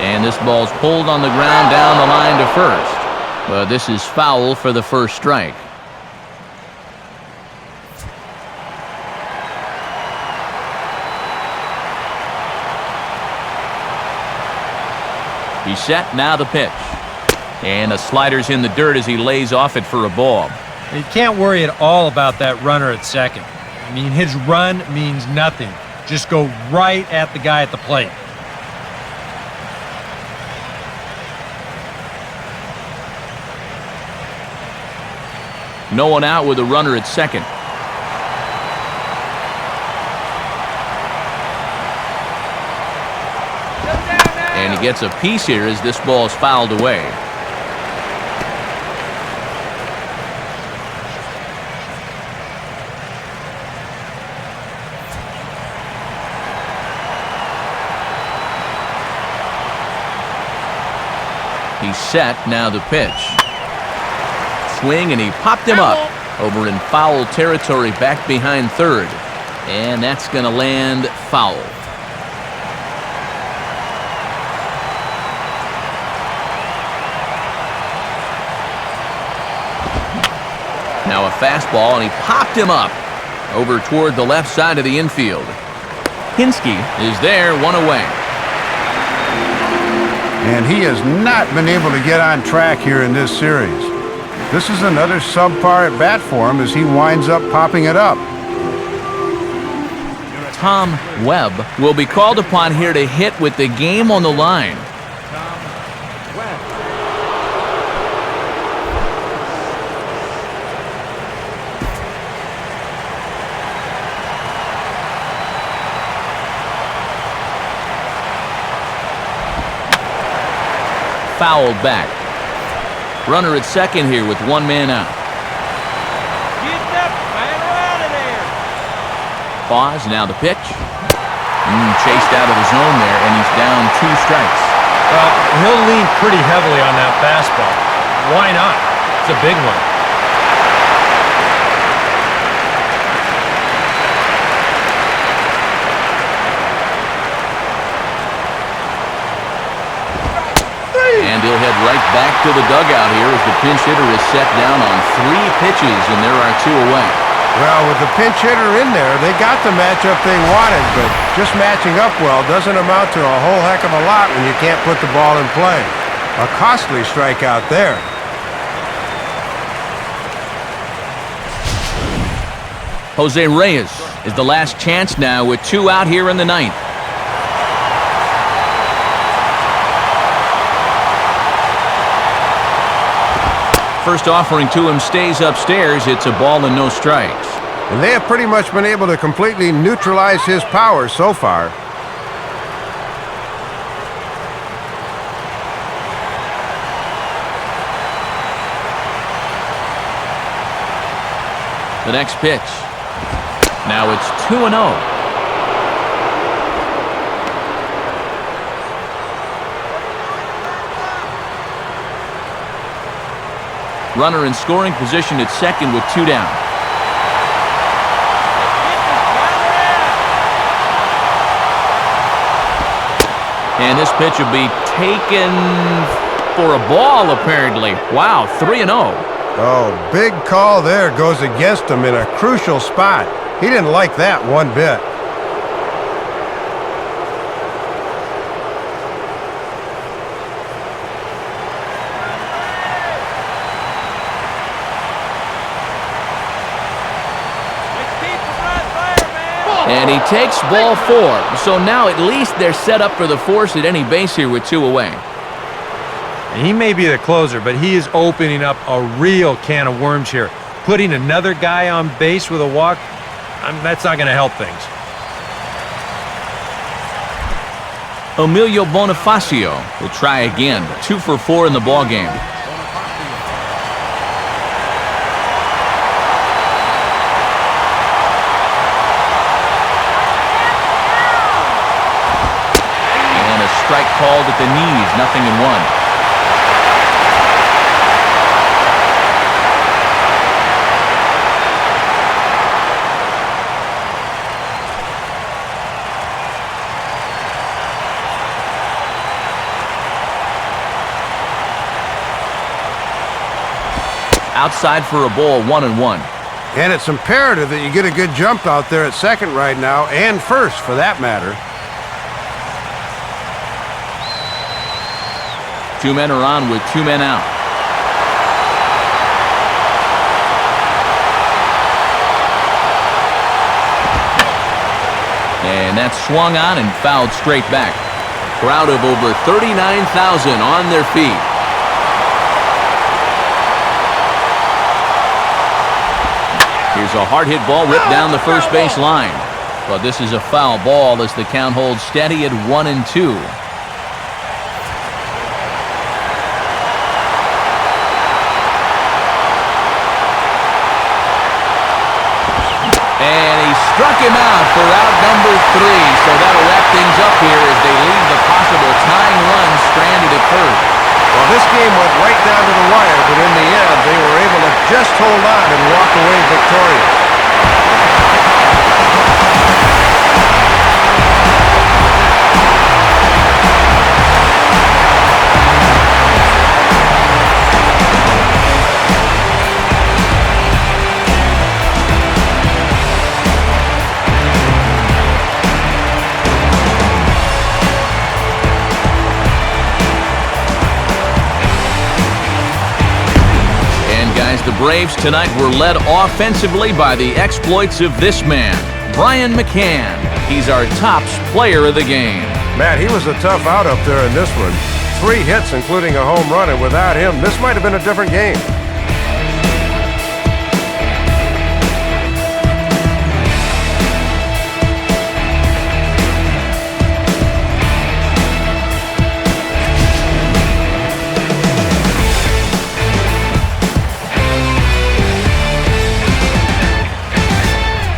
Speaker 1: And this ball's pulled on the ground down the line to first. But this is foul for the first strike. He's set, now the pitch. And the slider's in the dirt as he lays off it for a ball.
Speaker 3: You can't worry at all about that runner at second. I mean, his run means nothing. Just go right at the guy at the plate.
Speaker 1: No one out with a runner at second. And he gets a piece here as this ball is fouled away. He's set, now the pitch. Swing, and he popped him up over in foul territory back behind third. And that's going to land foul. Now a fastball, and he popped him up over toward the left side of the infield. Hinske is there, one away.
Speaker 4: And he has not been able to get on track here in this series. This is another subpar at bat for him as he winds up popping it up.
Speaker 1: Tom Webb will be called upon here to hit with the game on the line. Fouled back. Runner at second here with one man out.
Speaker 7: Get up, man, out of there.
Speaker 1: Pause, now the pitch. Chased out of the zone there, and he's down 2 strikes.
Speaker 3: Well, he'll lean pretty heavily on that fastball. Why not? It's a big one.
Speaker 1: And he'll head right back to the dugout here as the pinch hitter is set down on 3 pitches, and there are 2 away.
Speaker 5: Well, with the pinch hitter in there, they got the matchup they wanted, but just matching up well doesn't amount to a whole heck of a lot when you can't put the ball in play. A costly strikeout there.
Speaker 1: Jose Reyes is the last chance now with 2 out here in the ninth. First offering to him stays upstairs. It's a ball and no strikes.
Speaker 5: And they have pretty much been able to completely neutralize his power so far.
Speaker 1: The next pitch. Now it's 2-0. Runner in scoring position at second with 2 down. And this pitch will be taken for a ball, apparently. Wow, 3-0.
Speaker 5: Oh, big call there goes against him in a crucial spot. He didn't like that one bit.
Speaker 1: And he takes ball 4. So now at least they're set up for the force at any base here with 2 away.
Speaker 3: He may be the closer, but he is opening up a real can of worms here. Putting another guy on base with a walk, that's not going to help things.
Speaker 1: Emilio Bonifacio will try again. 2 for 4 in the ballgame. And a strike called at the knees, 0-1. Outside for a ball, 1-1.
Speaker 5: And it's imperative that you get a good jump out there at second right now, and first for that matter.
Speaker 1: 2 men are on with 2 men out. And that's swung on and fouled straight back. Crowd of over 39,000 on their feet. Here's a hard hit ball ripped down the first base line. But this is a foul ball as the count holds steady at 1-2. And he struck him out for out number 3. So that'll wrap things up here as they leave the possible tying run stranded at third.
Speaker 5: Well, this game went right down to the wire, but in the end, they were able to just hold on and walk away victorious.
Speaker 1: The Braves tonight were led offensively by the exploits of this man, Brian McCann. He's our tops player of the game.
Speaker 5: Matt, he was a tough out up there in this one. 3 hits, including a home run, and without him, this might have been a different game.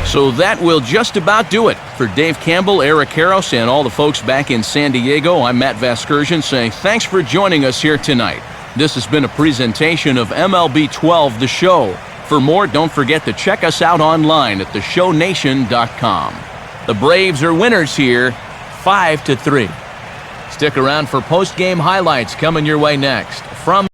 Speaker 1: So that will just about do it. For Dave Campbell, Eric Karros, and all the folks back in San Diego, I'm Matt Vasgersian saying thanks for joining us here tonight. This has been a presentation of MLB 12, The Show. For more, don't forget to check us out online at theshownation.com. The Braves are winners here, 5-3. Stick around for post-game highlights coming your way next. From